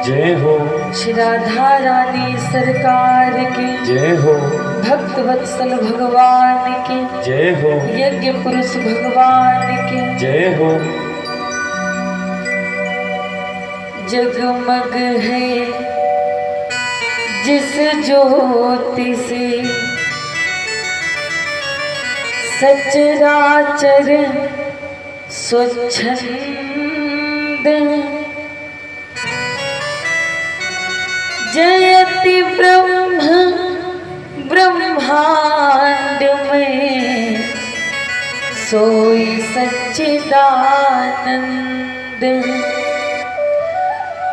जय हो। श्री राधा रानी सरकार की जय हो। भक्त वत्सल भगवान की जय हो। यज्ञ पुरुष भगवान की जय हो। जगमग है जिस ज्योति से सचराचर स्वच्छंद जयति ब्रह्म ब्रह्मांड में सोई सच्चिदानंद।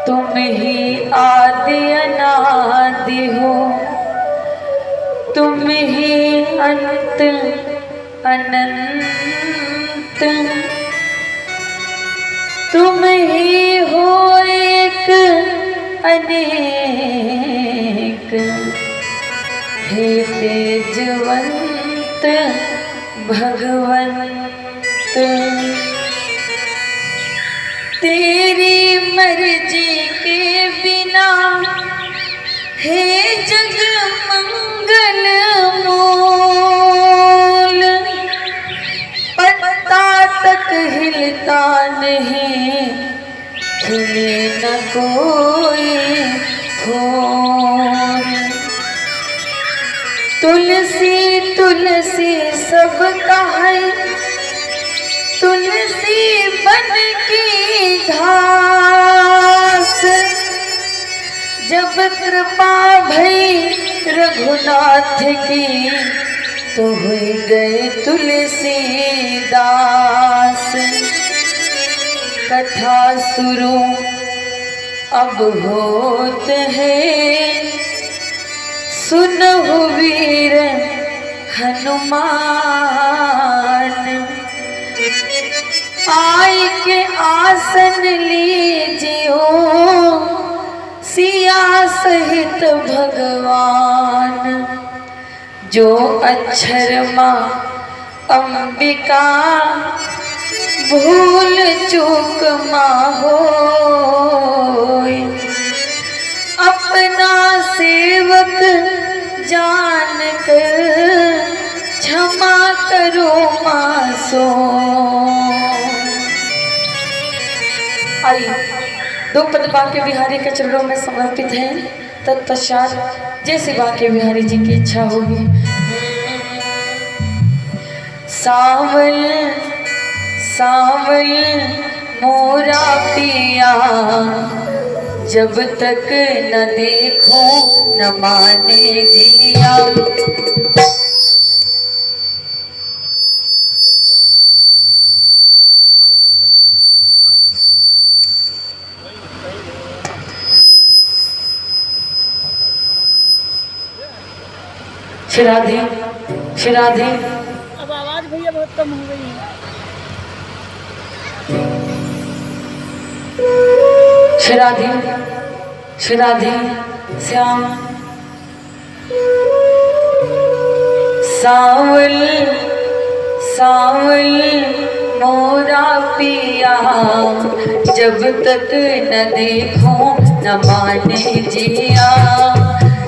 तुम ही आदि अनादि हो, तुम ही अंत अनंत, तुम ही हो एक अनेक, हे तेजवंत भगवंत। तेरी मर्जी के बिना हे जग मंगल मूल, पत्ता तक हिलता नहीं, खिले न कोई फूल। तुलसी तुलसी सब कहे, तुलसी बन की घास, जब कृपा भई रघुनाथ की तो हुई गए तुलसीदास। कथा शुरू अब होत है, सुनहु वीर हनुमान, आई के आसन लीजियो सिया सहित भगवान। जो अक्षर माँ अंबिका भूल चूक माँ होय, अपना सेवक जान कर क्षमा करो माँ सो। आइए दो पद बांके बिहारी के चरणों में समर्पित हैं। तत्पश्चात जैसे बांके बिहारी जी की इच्छा होगी। सावल सावल मोरा पिया, जब तक न देखो न माने जिया। श्री राधे श्री राधे। अब आवाज भैया बहुत कम हो गई है। श्री राधे श्री राधे श्याम। सावल सावल मोरा पिया, जब तक न देखो न माने जिया।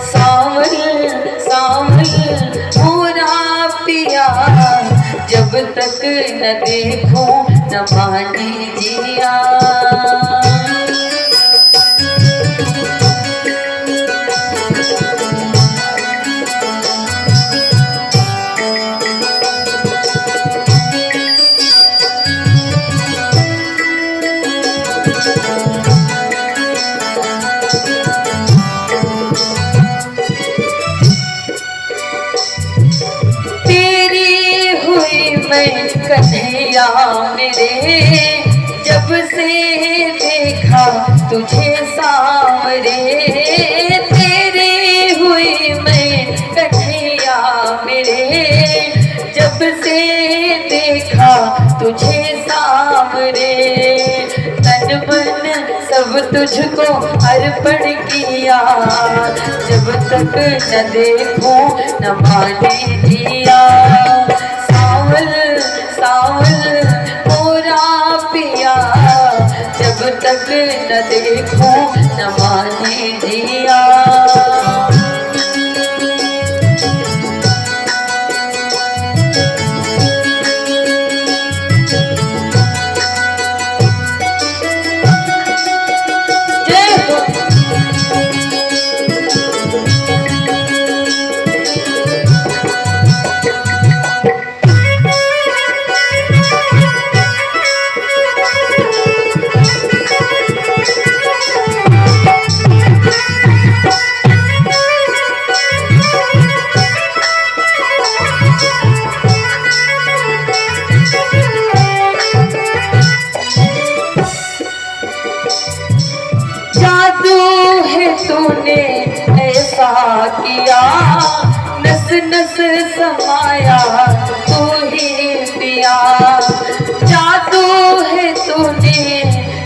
सावल सावल मोरा पिया, जब तक न देखो न माने जिया। कन्हैया मेरे, जब से देखा तुझे सावरे, तेरे हुई मैं कन्हैया मेरे, जब से देखा तुझे सावरे। तन मन सब तुझको अर्पण किया, जब तक न देखो न माने जिया। सावल सावल मोरा पिया, जब तक न देखूं न माने जिया। तूने ऐसा किया नस नस समाया तू ही पिया। जादू है तूने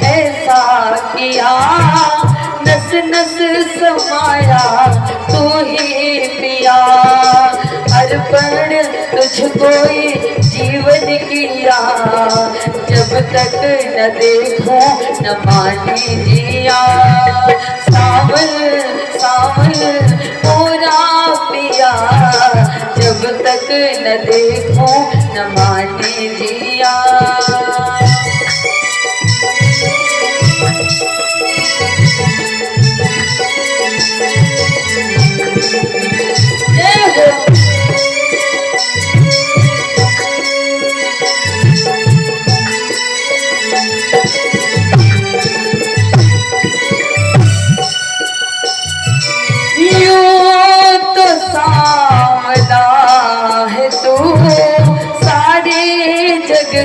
ऐसा किया नस नस समाया तू ही पिया। अर्पण तुझको जीवन किया जब तक न देखूं न माने जिया। सावल सावल मोरा पिया जब तक न देखूं न माने जिया।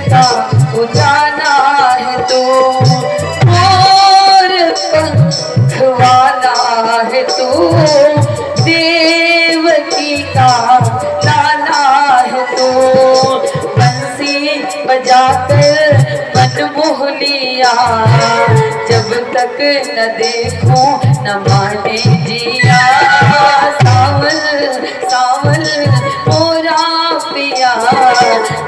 का उजाला है तू और पंख वाला है तू देवकी का लाला है तू। बंसी बजाकर मन मोह लिया जब तक न देखूं न माने जिया। सावल सावल मोरा पिया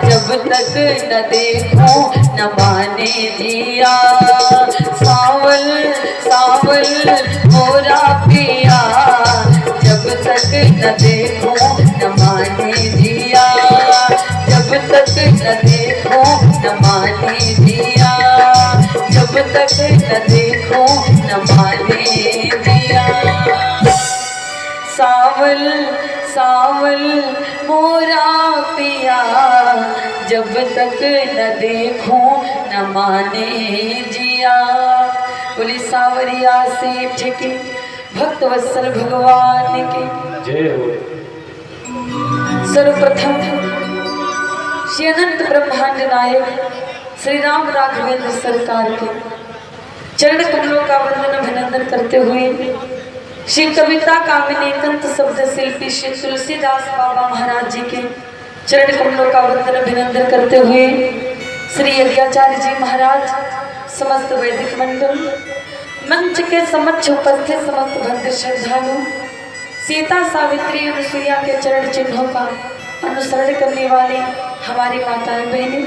जब तक न देखूं न माने जिया। सावल सावल मोरा पिया जब तक न देखूं न माने जिया। जब तक न देखूं न माने जिया। जब तक न देखूं न माने जिया। सावल सावल मोरा पिया जब तक न देखूं न माने जिया। बोली सावरिया सेठ के भक्त वत्सल भगवान के जय हो। सर्वप्रथम श्री अनंत ब्रह्मांड नायक श्री राम राघवेंद्र सरकार के चरण कमलों का वंदन अभिनंदन करते हुए श्री कविता कामिनी कंत शब्द शिल्पी श्री तुलसीदास बाबा महाराज जी के चरण कमलों का वंदन अभिनंदन करते हुए श्री यज्ञाचार्य जी महाराज समस्त वैदिक मंडल मंच के समक्ष उपस्थित समस्त भक्त श्रद्धालु सीता सावित्री अनुसुईया के चरण चिन्हों का अनुसरण करने वाले हमारी माताएं बहनें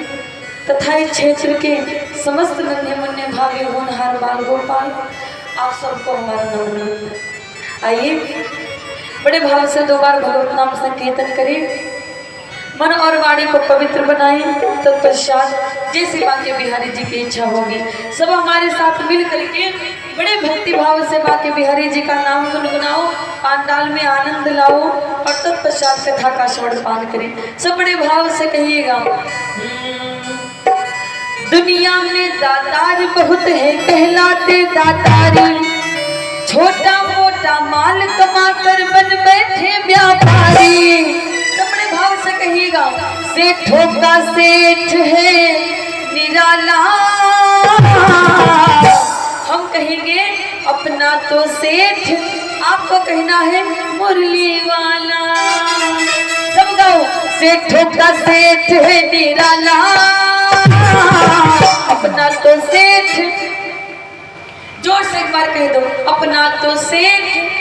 तथा इस क्षेत्र के समस्त नन्हे मुन्ने भागे होनहार बाल गोपाल आप सबको हमारा नमन। आइए बड़े भाव से 2 बार भगवत नाम संकीर्तन करें, मन और वाणी को पवित्र बनाएं। तत्पश्चात जैसे बांके बिहारी जी की इच्छा होगी सब हमारे साथ मिल करके बड़े भक्ति भाव से बांके बिहारी जी का नाम गुनगुनाओ, पांडाल में आनंद लाओ और तत्पश्चात कथा का श्रवण पान करें। सब बड़े भाव से कहिएगा। दुनिया में दातार बहुत है कहलाते दातारी, छोटा मोटा माल कमा कर बन बैठे व्यापारी। बड़े भाव से कहिएगा। सेठों का सेठ है निराला, हम कहेंगे अपना तो सेठ, आपको कहना है मुरली वाला। सब गाओ। सेठों का सेठ है निराला, अपना तो सेठ, जोर से एक बार कह दो अपना तो सेठ।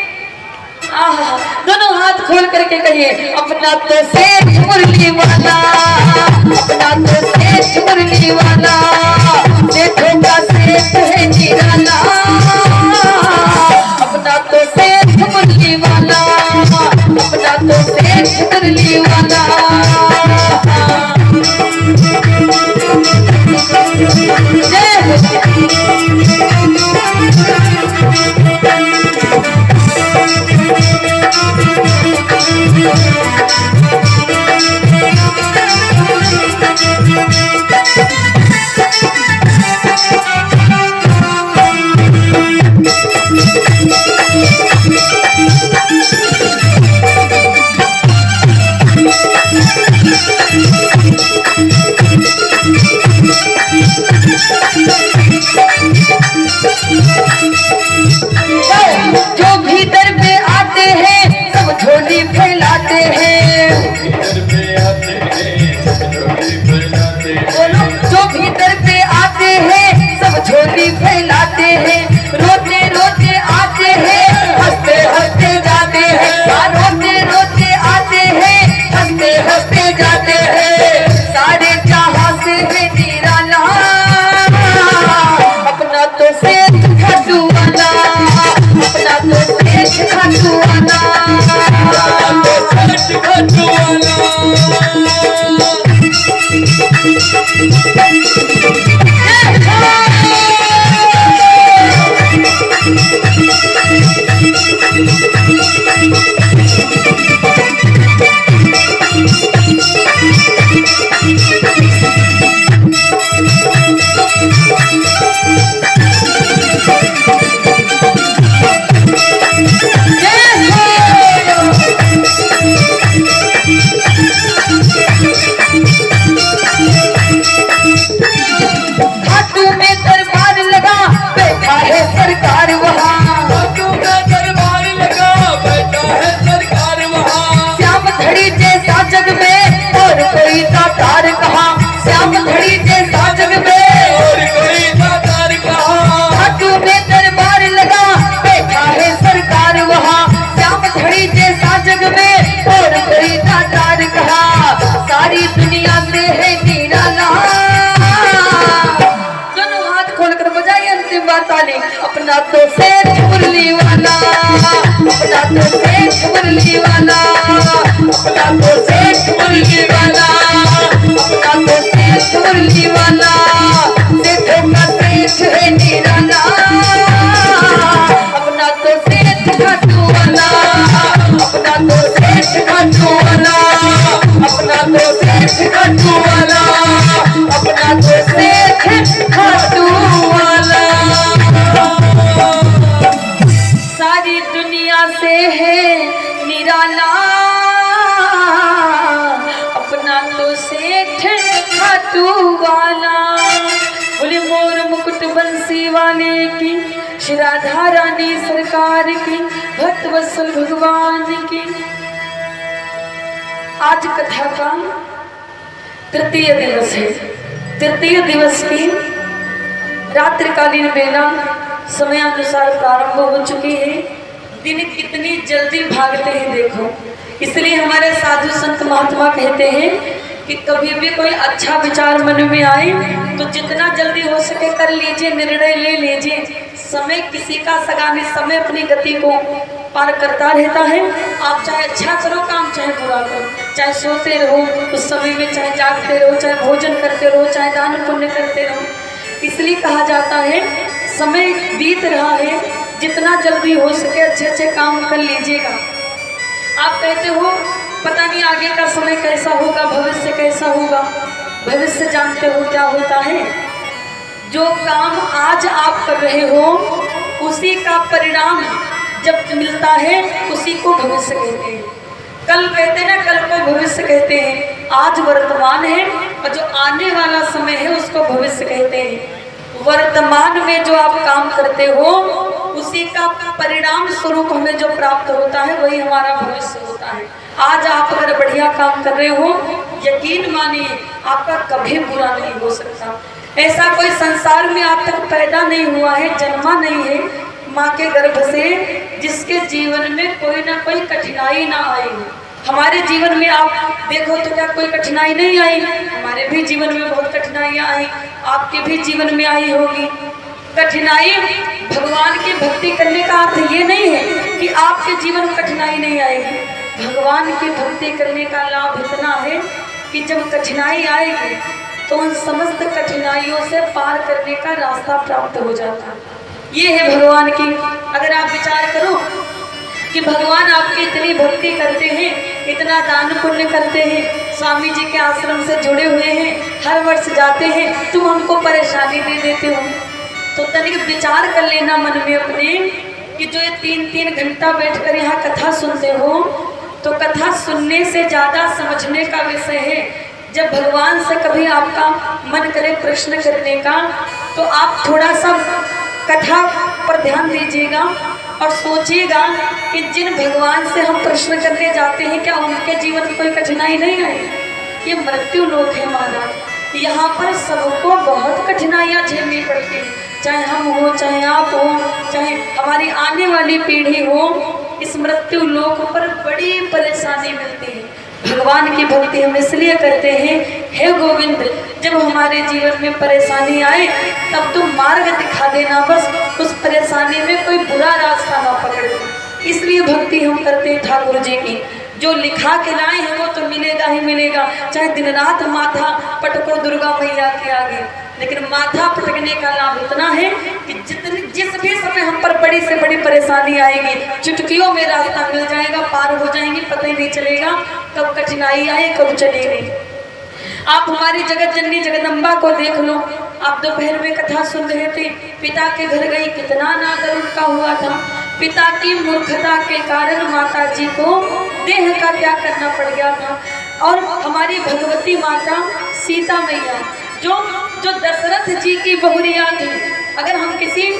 दोनों हाथ खोल करके कहिए अपना तो सेठ मुरली वाला, अपना तो सेठ मुरली वाला। सेठों का सेठ सेठ है निराला, अपना तो सेठ मुरली वाला, अपना तो सेठ मुरली वाला। जय जो भी दर पे आते हैं सब झोली फैलाते हैं, बोलो जो भी दर पे आते हैं सब झोली फैलाते हैं, रोते रोते आते हैं हंसते हंसते जाते हैं, रोते रोते आते हैं हंसते हंसते जाते हैं, सारे जहां से है निराला, अपना तो सेठ खाटू वाला, अपना तो सेठ खाटू वाला, सेठ खाटू वाला। सरकार वहाँ, दरबार लगा बैठा है सरकार वहाँ, श्याम धड़ी जैसा जग में और कोई दातार कहाँ, श्याम धड़ी जैसा जग में और कोई दातार कहाँ, खाटू में दरबार लगा बैठा है सरकार वहाँ, श्याम धड़ी जैसा जग में और कोई दातार कहाँ, सारी दुनिया से है निराला। दोनों हाथ खोलकर बजाइए अंतिम बार ताली। अपना तो सेठ मुरली वाला, अपना तो सेठ मुरली वाला, अपना तो सेठ मुरली वाला, अपना तो सेठ मुरली वाला, सेठों का सेठ है निराला, अपना तो सेठ खाटू वाला, अपना तो सेठ खाटू वाला, अपना तो सेठ खाटू वाला, अपना तो सेठ खाटू वाला। सारी दुनिया से है निराला, अपना तो सेठ खाटू वाला। बोले मोर मुकुट बंसी वाले की, श्री राधा रानी सरकार की, भक्त वत्सल भगवान की। आज कथा का तृतीय दिवस है। तृतीय दिवस की रात्रिकालीन बेला समय अनुसार प्रारंभ हो चुकी है। दिन कितनी जल्दी भागते हैं देखो। इसलिए हमारे साधु संत महात्मा कहते हैं कि कभी भी कोई अच्छा विचार मन में आए तो जितना जल्दी हो सके कर लीजिए, निर्णय ले लीजिए। समय किसी का सगा नहीं, समय अपनी गति को पार करता रहता है। आप चाहे अच्छा करो काम, चाहे बुरा करो, चाहे सोते रहो उस समय में, चाहे जागते रहो, चाहे भोजन करते रहो, चाहे दान पुण्य करते रहो। इसलिए कहा जाता है समय बीत रहा है, जितना जल्दी हो सके अच्छे अच्छे काम कर लीजिएगा। आप कहते हो पता नहीं आगे का समय कैसा होगा, भविष्य कैसा होगा। भविष्य जानते हो क्या होता है? जो काम आज आप कर रहे हो उसी का परिणाम जब मिलता है उसी को भविष्य कहते हैं। कल कहते हैं ना, कल को भविष्य कहते हैं। आज वर्तमान है और जो आने वाला समय है उसको भविष्य कहते हैं। वर्तमान में जो आप काम करते हो उसी का परिणाम स्वरूप हमें जो प्राप्त होता है वही हमारा भविष्य होता है। आज आप अगर बढ़िया काम कर रहे हो, यकीन मानिए आपका कभी बुरा नहीं हो सकता। ऐसा कोई संसार में आप तक पैदा नहीं हुआ है, जन्मा नहीं है माँ के गर्भ से, जिसके जीवन में कोई ना कोई कठिनाई ना आई। हमारे जीवन में आप देखो तो क्या कोई कठिनाई नहीं आई? हमारे भी जीवन में बहुत कठिनाइयाँ आई, आपके भी जीवन में आई होगी। कठिनाई भगवान की भक्ति करने का अर्थ ये नहीं है कि आपके जीवन में कठिनाई नहीं आएगी। भगवान की भक्ति करने का लाभ इतना है कि जब कठिनाई आएगी तो उन समस्त कठिनाइयों से पार करने का रास्ता प्राप्त हो जाता है। ये है भगवान की। अगर आप विचार करो कि भगवान आपकी इतनी भक्ति करते हैं, इतना दान पुण्य करते हैं, स्वामी जी के आश्रम से जुड़े हुए हैं, हर वर्ष जाते हैं, तुम हमको परेशानी दे देते हो, तो तनिक विचार कर लेना मन में अपने कि जो ये 3-3 घंटा बैठकर यहाँ कथा सुनते हो, तो कथा सुनने से ज़्यादा समझने का विषय है। जब भगवान से कभी आपका मन करे प्रश्न करने का, तो आप थोड़ा सा कथा पर ध्यान दीजिएगा और सोचिएगा कि जिन भगवान से हम प्रश्न करने जाते हैं, क्या उनके जीवन में कोई कठिनाई नहीं है? ये मृत्यु लोक है महाराज। यहाँ पर सबको बहुत कठिनाइयाँ झेलनी पड़ती हैं, चाहे हम हो, चाहे आप हो, चाहे हमारी आने वाली पीढ़ी हो। इस मृत्यु लोक पर बड़ी परेशानी मिलती है। भगवान की भक्ति हम इसलिए करते हैं, हे गोविंद, जब हमारे जीवन में परेशानी आए तब तुम मार्ग दिखा देना, बस उस परेशानी में कोई बुरा रास्ता ना पकड़ दे। इसलिए भक्ति हम करते हैं ठाकुर जी की। जो लिखा के लाए हैं वो तो मिलेगा ही मिलेगा, चाहे दिन रात माथा पटको दुर्गा मैया के आगे, लेकिन माथा पटकने का लाभ इतना है कि जिस भी समय हम पर बड़ी से बड़ी परेशानी आएगी, चुटकियों में रास्ता मिल जाएगा, पार हो जाएंगे, पता ही नहीं चलेगा कब कठिनाई आए कब चली गई। आप हमारी जगत जननी जगदम्बा को देख लो। आप दोपहर में कथा सुन रहे थे, पिता के घर गई, कितना नादर उनका हुआ था। पिता की मूर्खता के कारण माता जी को देह का त्याग करना पड़ गया था। और हमारी भगवती माता सीता मैया जो दशरथ जी की बहुरिया थी। अगर हम किसी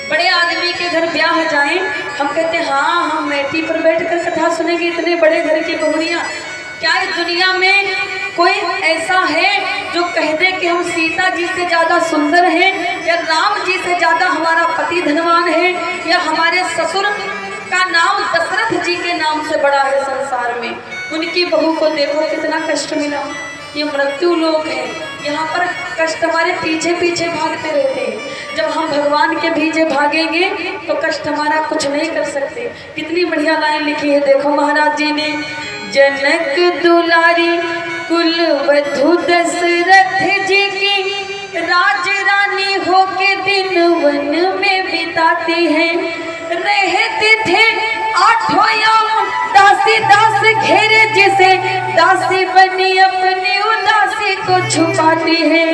बड़े आदमी के घर ब्याह जाएं, हम कहते हैं हाँ हम मैटी पर बैठकर कथा सुनेंगे, इतने बड़े घर की बहुरिया। क्या इस दुनिया में कोई ऐसा है जो कह दे कि हम सीता जी से ज़्यादा सुंदर हैं, या राम जी से ज़्यादा हमारा पति धनवान है, या हमारे ससुर का नाम दशरथ जी के नाम से बड़ा है संसार में? उनकी बहू को देखो कितना कष्ट मिला। ये मृत्यु लोक है, यहाँ पर कष्ट हमारे पीछे पीछे भागते रहते हैं। जब हम भगवान के पीछे भागेंगे तो कष्ट हमारा कुछ नहीं कर सकते। कितनी बढ़िया लाइन लिखी है, देखो महाराज जी ने, जनक दुलारी कुल वधु दशरथ जी की राज रानी होके दिन वन में बिताती हैं। रहते थे 8 याम दासी दास घेरे, जिसे दासी बनी अपनी उदासी को छुपाती है।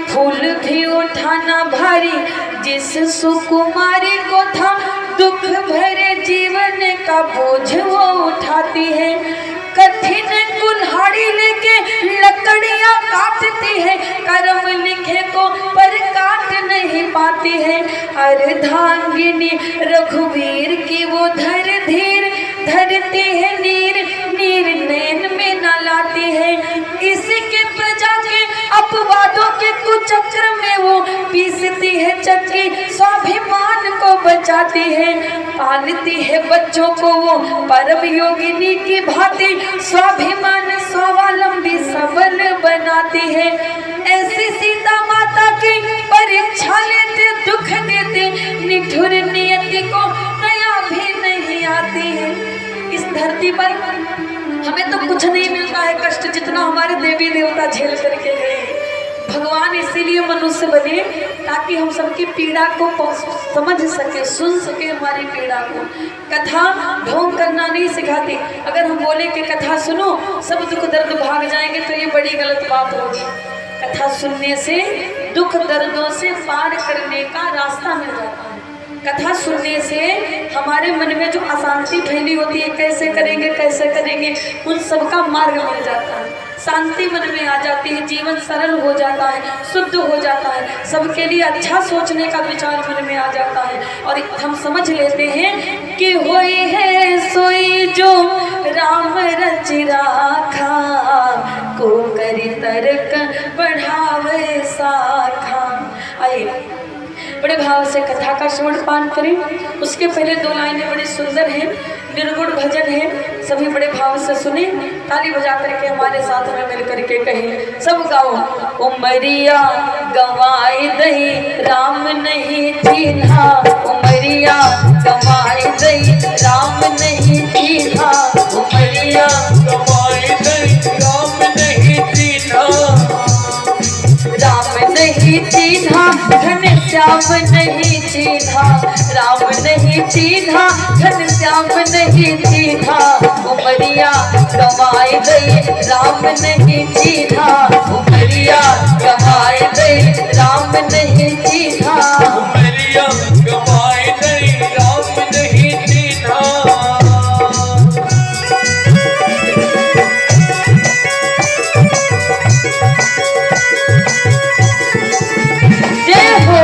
फूल भी उठाना भारी जिस सुकुमारी को था, दुख भरे जीवन का बोझ वो उठाती है। कठिन कुल्हाड़ी लेके लकड़ियां काटती है, कर्म लिखे को पर काट नहीं पाती है। अर्धांगिनी रघुवीर की वो धरती है, नीर नीर नैन में न लाती है। इसके प्रजा के अपवादों के कुचक्र में वो पीसती है चक्की, स्वाभिमान को बचाती है। पालती है बच्चों को वो परम योगिनी की भांति, स्वाभिमान स्वावलंबी सबल बनाती है। ऐसी सीता माता की परीक्षा लेते, दुख देते, निठुर नियति को दया भी नहीं आती है। इस धरती पर हमें तो कुछ नहीं मिलता है कष्ट जितना हमारे देवी देवता झेल करके गए। भगवान इसीलिए मनुष्य बने ताकि हम सबकी पीड़ा को समझ सके, सुन सके हमारी पीड़ा को। कथा ढोंग करना नहीं सिखाती। अगर हम बोले कि कथा सुनो सब दुख दर्द भाग जाएंगे तो ये बड़ी गलत बात होगी। कथा सुनने से दुख दर्दों से पार करने का रास्ता मिल जाता है। कथा सुनने से हमारे मन में जो अशांति फैली होती है, कैसे करेंगे, उन सब का मार्ग मिल जाता है। शांति मन में आ जाती है, जीवन सरल हो जाता है, शुद्ध हो जाता है, सबके लिए अच्छा सोचने का विचार मन में आ जाता है। और हम समझ लेते हैं कि होई है सोई जो राम रच राखा, को करी तर्क बढ़ावे साखा। आइए बड़े भाव से कथा का श्रवण पान करें। उसके पहले 2 लाइनें बड़ी सुंदर हैं, निर्गुण भजन है, सभी बड़े भाव से सुने, ताली बजा करके हमारे साथ में मिल करके कहें, सब गाओ। उमरिया गवाए दही राम नहीं चीन्हा, उमरिया गवाए दही राम नहीं चीन्हा, उमरिया गवाए दही राम नहीं चीन्हा, राम नहीं चीन्हा घनश्याम नहीं चीन्हा, राम नहीं चीन्हा घनश्याम नहीं चीन्हा, उमरिया गवाए दई राम नहीं चीन्हा, उमरिया गवाए दई राम नहीं चीन्हा, उमरिया गवाए दही राम नहीं चीन्हा। जय हो।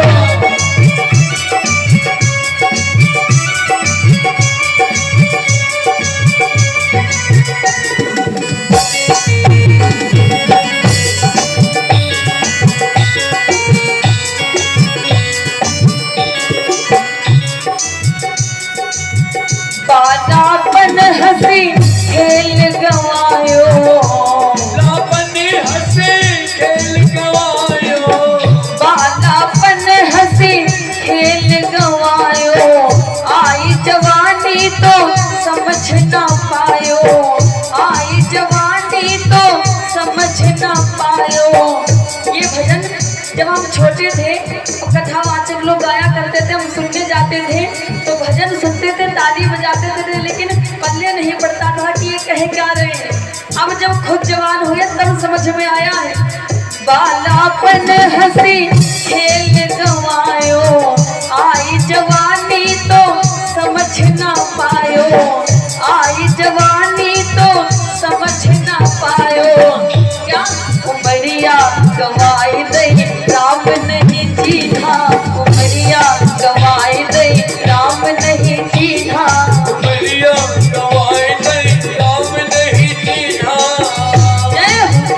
बालापन हंसी खेल गवायो, लापन हंसे खेल गवायो, बालापन हंसी खेल गवायो, आई जवानी तो समझ ना पायो, आई जवानी तो समझ ना पायो। ये भजन जब हम छोटे थे और कथावाचक लोग गाया करते थे, हम सुनने जाते थे तो भजन सुनते थे, ताली बजाते थे, लेकिन पल्ले नहीं पड़ता था कि ये कहे क्या रहे हैं। अब जब खुद जवान हुए तब समझ में आया है। बालापन हंसी खेल गवायो, आई जवानी तो समझ ना पायो, आई जवानी तो समझ ना पायो। क्या उमरिया गवाए दई राम नहीं चीन्हा, उमरिया गवाए दई राम नहीं चीन्हा, उमरिया गवाए दही राम नहीं चीन्हा। जय हो।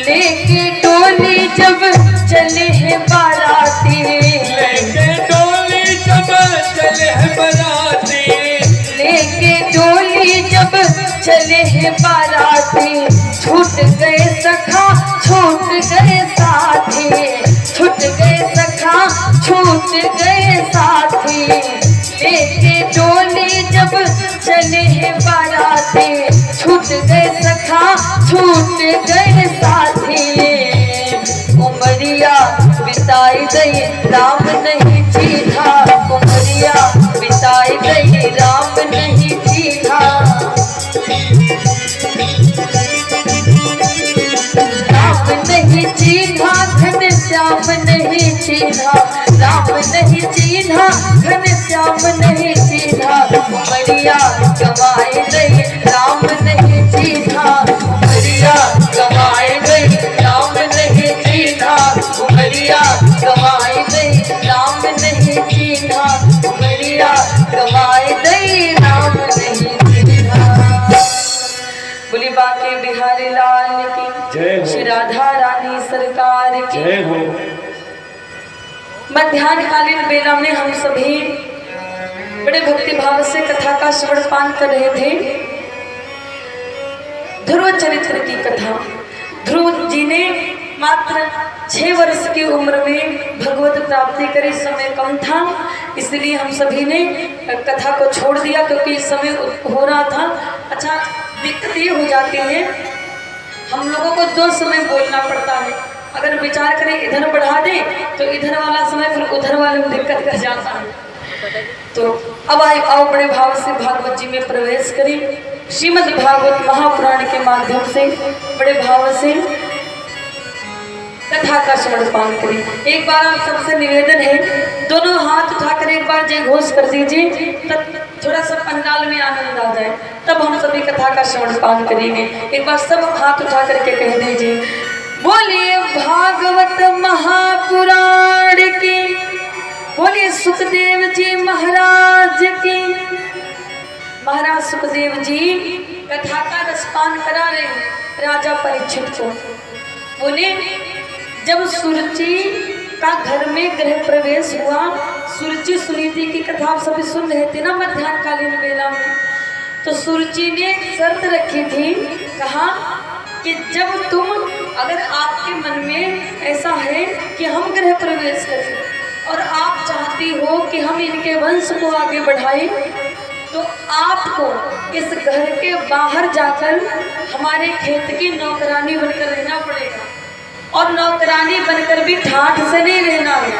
लेके टोली जब चले हैं बाराती, लेके डोली जब चले हैं बराती, लेके डोली जब चले हैं बाराती, छूट गए सखा छूट गए साथी, छूट गए सखा छूट गए साथी, लेके डोली जब चले हैं बाराती, छूट गए सखा छूट गए साथी, उमरिया बिताई दई राम नहीं चीन्हा, उमरिया बिताई दई राम नहीं चीन्हा, राम नहीं चीन्हा घनश्याम नहीं चीन्हा, राम नहीं चीन्हा घनश्याम नहीं चीन्हा, उमरिया गवाए दई राम नहीं चीन्हा, उमरिया गवाए दई राम नहीं चीन्हा, उमरिया गवाए दई राम नहीं चीन्हा, उमरिया गवाए दई राम नहीं चीन्हा। बोली बाके बिहारी लाल की जय हो। श्री राधा रानी सरकार की जय हो। मध्याह्नकालीन बेला में हम सभी बड़े भक्ति भाव से कथा का श्रवण पान कर रहे थे। ध्रुव चरित्र की कथा। ध्रुव जी ने मात्र 6 वर्ष की उम्र में भगवत प्राप्ति करी, समय कम था, इसलिए हम सभी ने कथा को छोड़ दिया क्योंकि इस समय हो रहा था। अच्छा, दिक्कत ये हो जाती है, हम लोगों को 2 समय बोलना पड़ता है। अगर विचार करें इधर बढ़ा दें तो इधर वाला समय फिर उधर वाले में दिक्कत कर जाता है। तो अब आओ बड़े भाव से भागवत जी में प्रवेश करें। श्रीमद् भागवत महापुराण के माध्यम से बड़े भाव से कथा का श्रवण पान करें। एक बार आप सबसे निवेदन है, दोनों हाथ उठाकर एक बार जय घोष कर दीजिए। थोड़ा सा पंडाल में आनंद आ जाए, तब हम सभी कथा का श्रवण पान करेंगे। एक बार सब हाथ उठा करके कह दीजिए, बोलिए भागवत महापुराण की, बोलिए सुखदेव जी महाराज की। महाराज सुखदेव जी कथा का रसपान करा रहे राजा परीक्षित को। बोले, जब सुरुचि का घर में गृह प्रवेश हुआ, सुरुचि सुनीति की कथा आप सभी सुन रहे थे ना मध्याह्न कालीन बेला में, तो सुरुचि ने एक शर्त रखी थी, कहा कि जब तुम, अगर आपके मन में ऐसा है कि हम गृह प्रवेश करें और आप चाहती हो कि हम इनके वंश को आगे बढ़ाएं, तो आपको इस घर के बाहर जाकर हमारे खेत की नौकरानी बनकर रहना पड़ेगा, और नौकरानी बनकर भी ठाठ से नहीं रहना है।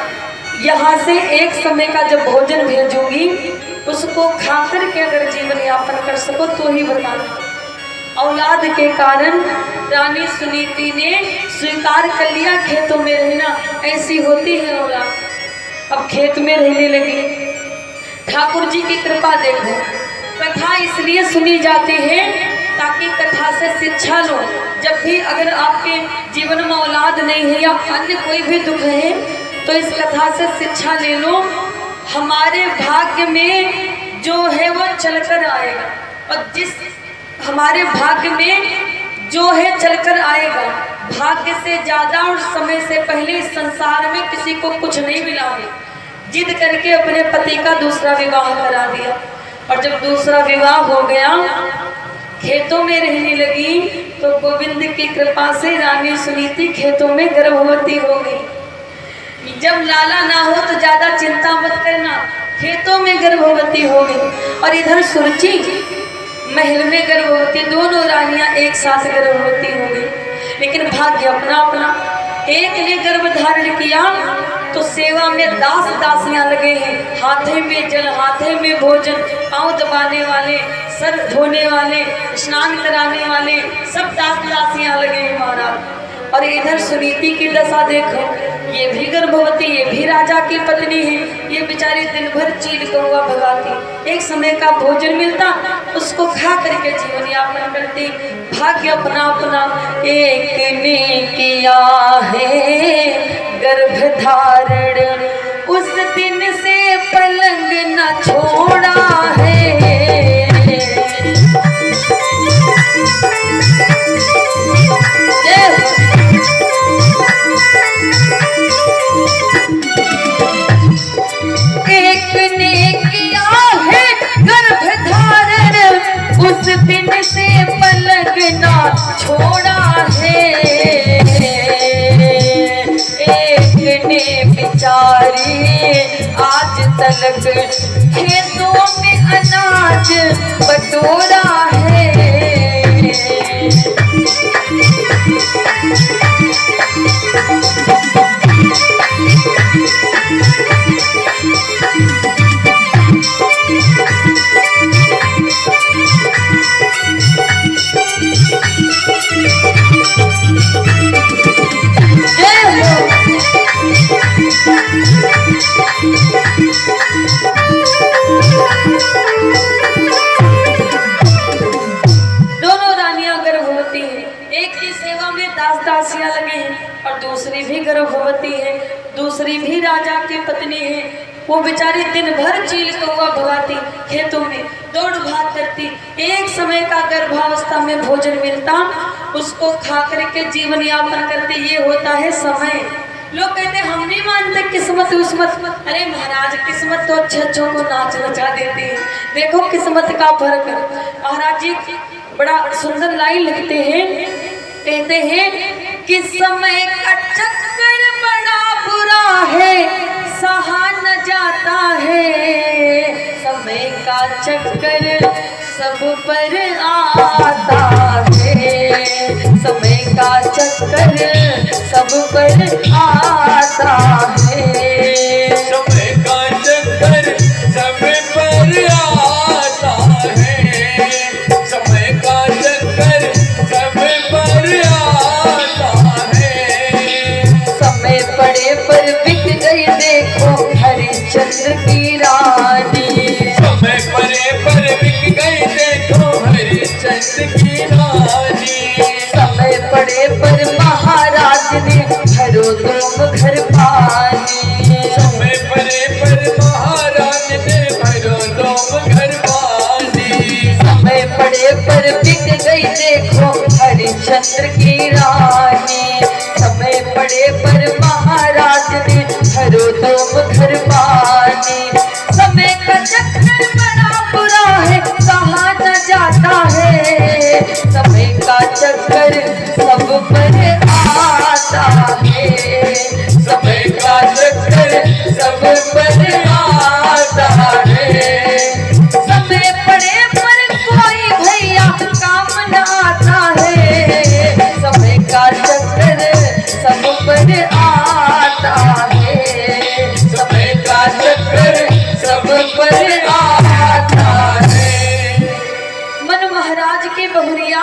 यहाँ से एक समय का जब भोजन भेजूंगी, उसको खाकर के अगर जीवन यापन कर सको तो ही बताना। औलाद के कारण रानी सुनीति ने स्वीकार कर लिया खेतों में रहना, ऐसी होती है औलाद। अब खेत में रहने लगी। ठाकुर जी की कृपा देखो, कथा इसलिए सुनी जाती है ताकि कथा से शिक्षा लो। जब भी अगर आपके जीवन में औलाद नहीं है या अन्य कोई भी दुख है, तो इस कथा से शिक्षा ले लो। हमारे भाग्य में जो है वो चलकर आएगा, और जिस हमारे भाग्य में जो है चलकर आएगा। भाग्य से ज़्यादा और समय से पहले इस संसार में किसी को कुछ नहीं मिला है। जिद करके अपने पति का दूसरा विवाह करा दिया, और जब दूसरा विवाह हो गया, खेतों में रहने लगी, तो गोविंद की कृपा से रानी सुनीति खेतों में गर्भवती हो गई। जब लाला ना हो तो ज्यादा चिंता मत करना, खेतों में गर्भवती हो गई। और इधर सुरुचि महल में गर्भवती, दोनों रानियां एक साथ गर्भवती हो गई। लेकिन भाग्य अपना अपना। एक ने गर्भ धारण किया तो सेवा में दास दासियां लगे हैं, हाथे में जल, हाथे में भोजन, पाँव दबाने वाले, सर धोने वाले, स्नान कराने वाले, सब दास दासियां लगे हैं महाराज। और इधर सुनीति की दशा देखो, ये भी गर्भवती, ये भी राजा की पत्नी है। ये बेचारी दिन भर चील कौवा भगाती, एक समय का भोजन मिलता उसको खा करके जीवन यापन करती। भाग्य अपना अपना। एक ने किया है गर्भ धारण, उस दिन से पलंग न छोड़ा है। एक ने किया है गर्भ धारण, उस दिन से पलंग न छोड़ा है। एक ने बिचारी आज तलक खेतों में अनाज बटोरा है। दोनों रानियां गर्भवती हैं, एक की सेवा में दास दासियां लगे हैं और दूसरी भी गर्भवती है, दूसरी भी राजा की पत्नी है। वो बेचारी दिन भर चील कौवा भगाती, खेतों में दौड़ भाग करती। एक समय का गर्भावस्था में भोजन मिलता, उसको खा करके जीवन यापन करते। ये होता है समय। लोग कहते हैं हम नहीं मानते किस्मत उस्मत। अरे महाराज, किस्मत तो अच्छे अच्छों को नाच नचा देती है। देखो किस्मत का फर्क। महाराज जी बड़ा सुंदर लाइन लिखते हैं, कहते हैं कि समय का चक्कर बड़ा बुरा है, सहा न जाता है। समय का चक्कर सब पर आता है, समय का चक्कर सब पर आता है। समय का चक्कर सब पर आता है, समय का चक्कर सब पर आता है। समय पड़े पर बिक गई देखो हरिश्चंद्र की रानी, समय पड़े घर पानी। समय परे पर महाराज ने भरो दोम घर पानी। समय पड़े पर बिक गई देखो हरिश्चंद्र की रानी। समय पड़े पर महाराज ने भरो दोम घर पानी। समय का चक्कर बड़ा बुरा है कहा न जाता है। समय का चक्कर सब पर आता है। समय का चक्कर सब पर आता है। समय पड़े पर कोई भैया काम न आता है। समय का चक्कर सब पर आता है। समय का चक्कर सब पर आता है। मन महाराज की बहुरिया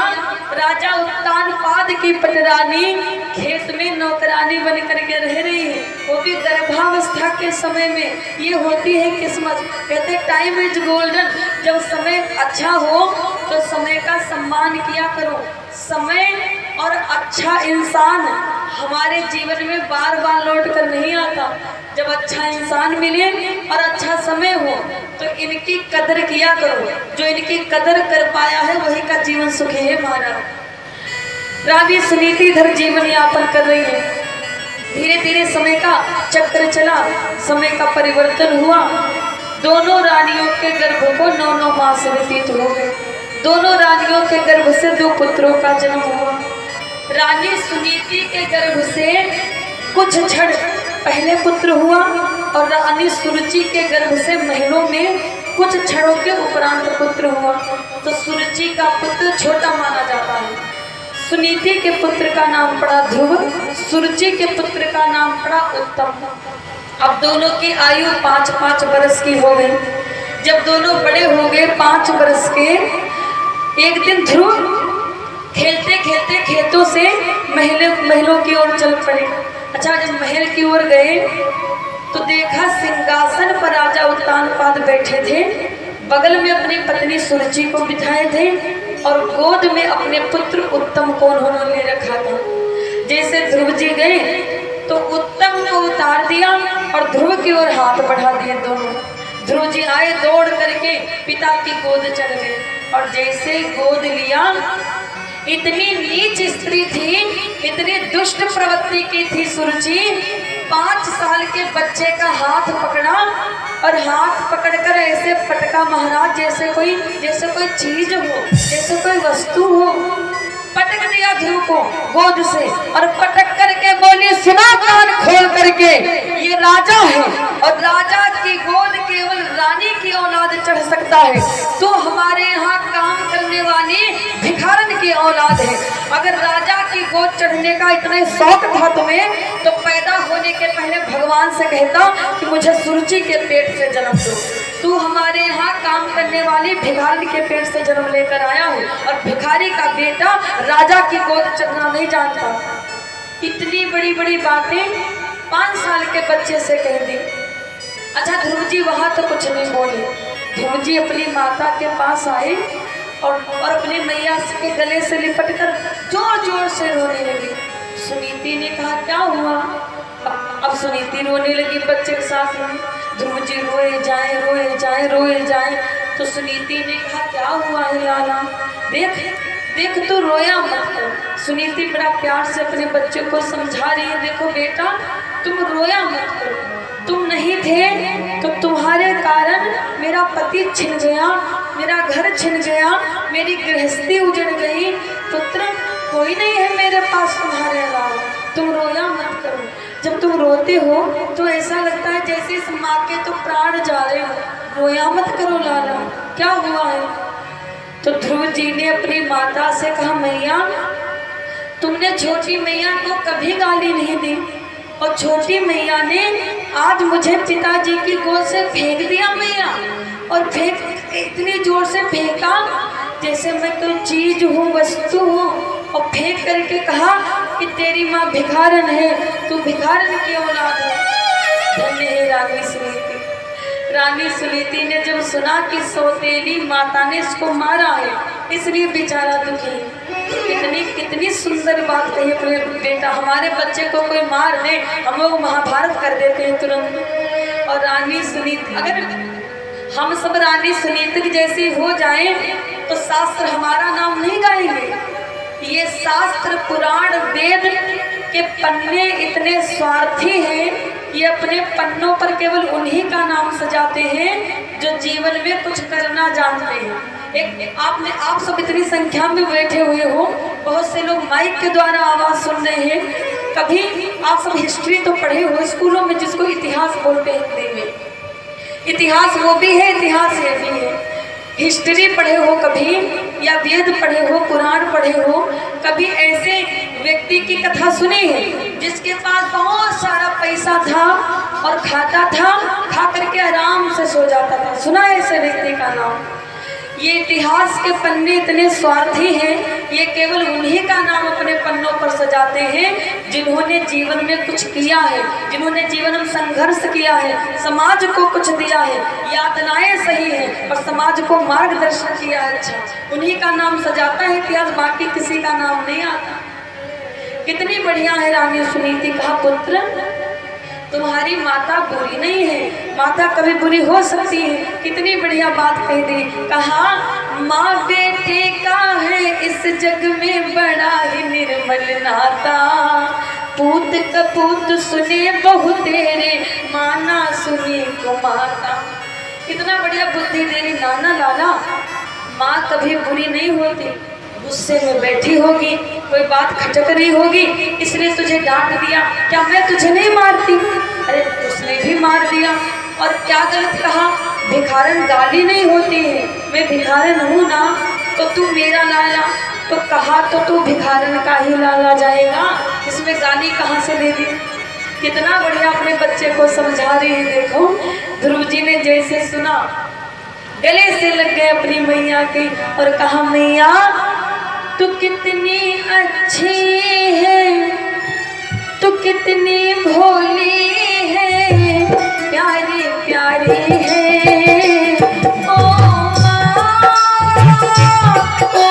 राजा उत्तानपाद की पटरानी खेत में नौकरानी बन करके रह रही है, वो भी गर्भावस्था के समय में। ये होती है किस्मत। कहते टाइम इज गोल्डन। जब समय अच्छा हो तो समय का सम्मान किया करो। समय और अच्छा इंसान हमारे जीवन में बार बार लौट कर नहीं आता। जब अच्छा इंसान मिले और अच्छा समय हो तो इनकी कदर किया करो। जो इनकी कदर कर पाया है वही का जीवन सुखी है महाराज। रानी सुनीति इधर जीवन यापन कर रही है। धीरे धीरे समय का चक्र चला, समय का परिवर्तन हुआ। दोनों रानियों के गर्भ को 9-9 मास व्यतीत हो गए। दोनों रानियों के गर्भ से 2 पुत्रों का जन्म हुआ। रानी सुनीति के गर्भ से कुछ क्षण पहले पुत्र हुआ और रानी सुरुचि के गर्भ से महीनों में कुछ क्षणों के उपरांत पुत्र हुआ। तो सुरुचि का पुत्र छोटा माना जाता है। सुनीति के पुत्र का नाम पड़ा ध्रुव, सुरुचि के पुत्र का नाम पड़ा उत्तम। अब दोनों की आयु 5-5 वर्ष की हो गई। जब दोनों बड़े हो गए 5 वर्ष के, एक दिन ध्रुव खेलते खेलते खेतों से महलों की ओर चल पड़े। अच्छा, जब महल की ओर गए तो देखा सिंहासन पर राजा उत्तानपाद बैठे थे। बगल में अपनी पत्नी सुरुचि को बिठाए थे और गोद में अपने पुत्र उत्तम को उन्होंने ले रखा था। जैसे ध्रुव जी गए तो उत्तम को उतार दिया और ध्रुव की ओर हाथ बढ़ा दिए दोनों। ध्रुव जी आए दौड़ करके पिता की गोद चल गए और जैसे गोद लिया, इतनी नीच स्त्री थी, इतनी दुष्ट प्रवृत्ति की थी सुरुचि। 5 साल के बच्चे का हाथ पकड़ा और हाथ पकड़कर ऐसे पटका महाराज, जैसे कोई चीज हो, जैसे कोई वस्तु हो। पटक दिया ध्रुव को गोद से और पटक करके बोली, सुना कान खोल करके, ये राजा है और राजा की गोद केवल रानी की औलाद चढ़ सकता है। तो हमारे यहाँ काम करने वाली भिखारन की औलाद है। अगर राजा की गोद चढ़ने का इतना शौक था तुम्हें तो पैदा होने के पहले भगवान से कहता कि मुझे सुरुचि के पेट से जन्म दो। तू हमारे यहाँ काम करने वाली भिखारी के पेट से जन्म लेकर आया है और भिखारी का बेटा राजा की गोद चढ़ना नहीं जानता। इतनी बड़ी बड़ी बातें 5 साल के बच्चे से कह दी। अच्छा, ध्रुव जी वहाँ तो कुछ नहीं बोले। ध्रुव जी अपनी माता के पास आए और अपनी मैया के गले से लिपट कर जोर जोर से रोने लगी। सुनीति ने कहा, क्या हुआ? अब सुनीति रोने लगी बच्चे के साथ में। ध्रुव जी रोए जाए। तो सुनीति ने कहा, क्या हुआ है लाला? देख तू रोया मत कर। सुनीति बड़ा प्यार से अपने बच्चे को समझा रही है, देखो बेटा तुम रोया मत करो। तुम नहीं थे तो तुम्हारे कारण मेरा पति छिन गया, मेरा घर छिन गया, मेरी गृहस्थी उजड़ गई। पुत्र कोई नहीं है मेरे पास तुम्हारे अलावा, तुम रोया मत करो। जब तुम रोते हो तो ऐसा लगता है जैसे इस माँ के तो प्राण जा रहे हो। रोया मत करो लाला, क्या हुआ है? तो ध्रुव जी ने अपनी माता से कहा, मैया तुमने छोटी मैया को कभी गाली नहीं दी और छोटी मैया ने आज मुझे पिताजी की गोद से फेंक दिया मैया, और इतनी जोर से फेंका जैसे मैं कोई चीज हूँ, वस्तु हूँ, और फेंक करके कहा कि तेरी माँ भिखारन है, तू भिखारन की औलाद है। धन्य है रानी सुनीति। रानी सुनीति ने जब सुना कि सौतेली माता ने इसको मारा है इसलिए बेचारा दुखी। कितनी कितनी सुंदर बात कही अपने बेटा। हमारे बच्चे को कोई मार दे, हम लोग महाभारत कर देते हैं तुरंत। और रानी सुनीति, अगर हम सब रानी सुनीति की जैसी हो जाएं तो शास्त्र हमारा नाम नहीं गाएंगे। ये शास्त्र पुराण वेद के पन्ने इतने स्वार्थी हैं, ये अपने पन्नों पर केवल उन्हीं का नाम सजाते हैं जो जीवन में कुछ करना जानते हैं। आप सब इतनी संख्या में बैठे हुए हो, बहुत से लोग माइक के द्वारा आवाज़ सुन रहे हैं। कभी आप सब हिस्ट्री तो पढ़े हो स्कूलों में, जिसको इतिहास बोलते हैं हिंदी में। इतिहास वो भी है, इतिहास ये भी है। हिस्ट्री पढ़े हो कभी, या वेद पढ़े हो, पुराण पढ़े हो, कभी ऐसे व्यक्ति की कथा सुनी है जिसके पास बहुत सारा पैसा था और खाता था, खा करके आराम से सो जाता था? सुना है ऐसे व्यक्ति का नाम? ये इतिहास के पन्ने इतने स्वार्थी हैं, ये केवल उन्हीं का नाम अपने पन्नों पर सजाते हैं जिन्होंने जीवन में कुछ किया है, जिन्होंने जीवन में संघर्ष किया है, समाज को कुछ दिया है, यातनाएं सही है और समाज को मार्गदर्शन किया है। अच्छा, उन्हीं का नाम सजाता है इतिहास, बाकी किसी का नाम नहीं आता। कितनी बढ़िया है रानी सुनीति। कहा, पुत्र तुम्हारी माता बुरी नहीं है, माता कभी बुरी हो सकती है। कितनी बढ़िया बात कह दी। कहा, माँ बेटे का है इस जग में बड़ा ही निर्मल नाता, पूत कपूत सुने बहु तेरे, माना सुनी को माता। कितना बढ़िया बुद्धि दे रही नाना लाला। माँ कभी बुरी नहीं होती, गुस्से में बैठी होगी, कोई बात खटक रही होगी, इसलिए तुझे डांट दिया। क्या मैं तुझे नहीं मारती? अरे उसने भी मार दिया। और क्या गलत कहा? भिखारन गाली नहीं होती है, मैं भिखारन हूँ ना, तो तू मेरा लाला। तो कहा तो तू भिखारन का ही लाला जाएगा, इसमें गाली कहाँ से दे दी? कितना बढ़िया अपने बच्चे को समझा रही है। देखो ध्रुव जी ने जैसे सुना, गले से लग गए अपनी मैया के और कहा, मैया तू कितनी अच्छी है, तू कितनी भोली है, प्यारी प्यारी है। ओ माँ, ओ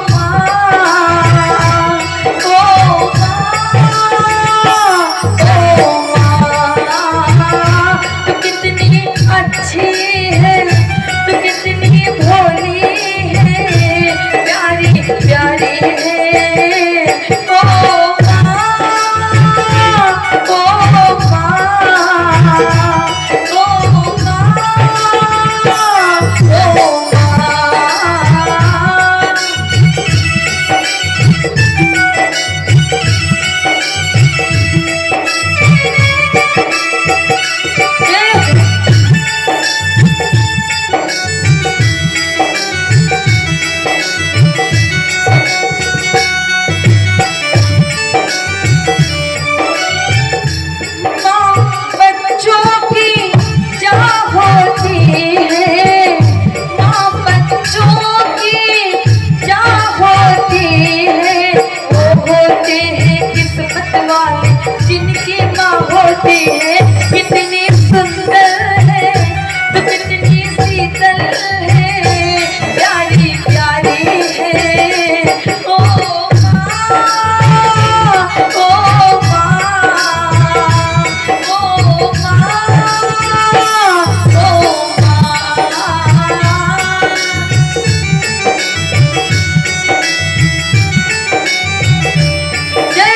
माँ, ओ माँ, तू कितनी अच्छी है, तू कितनी भोली है, प्यारी प्यारी है। ओ जय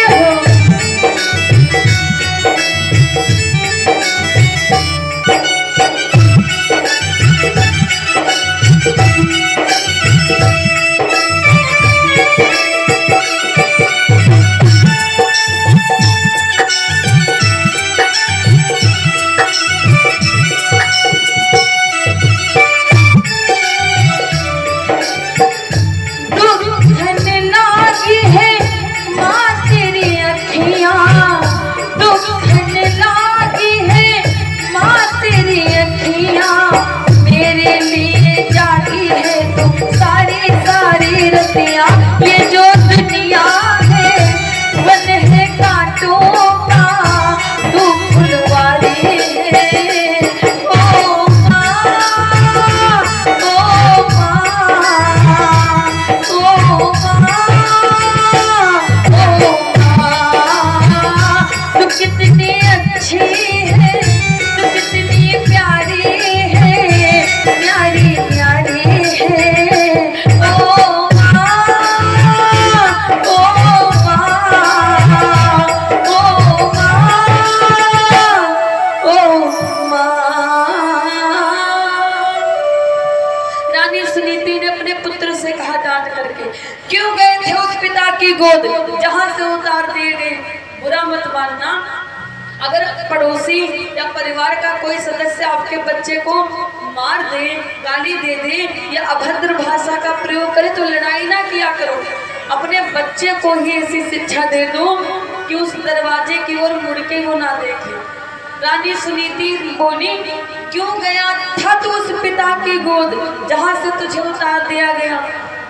जहाँ से उतार दिए गए। बुरा मत मानना, अगर पड़ोसी या परिवार का कोई सदस्य आपके बच्चे को मार दे, गाली दे दे या अभद्र भाषा का प्रयोग करे तो लड़ाई ना किया करो। अपने बच्चे को ही ऐसी शिक्षा दे दो कि उस दरवाजे की ओर मुड़ के वो ना देखे। रानी सुनीति बोली, क्यों गया था तू उस पिता की गोद जहाँ से तुझे उतार दिया गया?